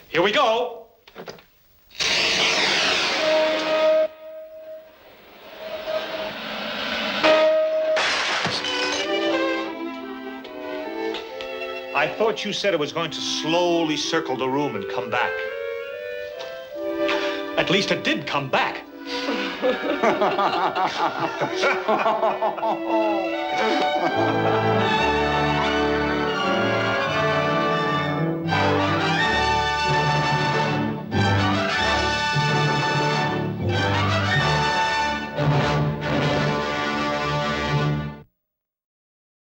Here we go. I thought you said it was going to slowly circle the room and come back. At least it did come back.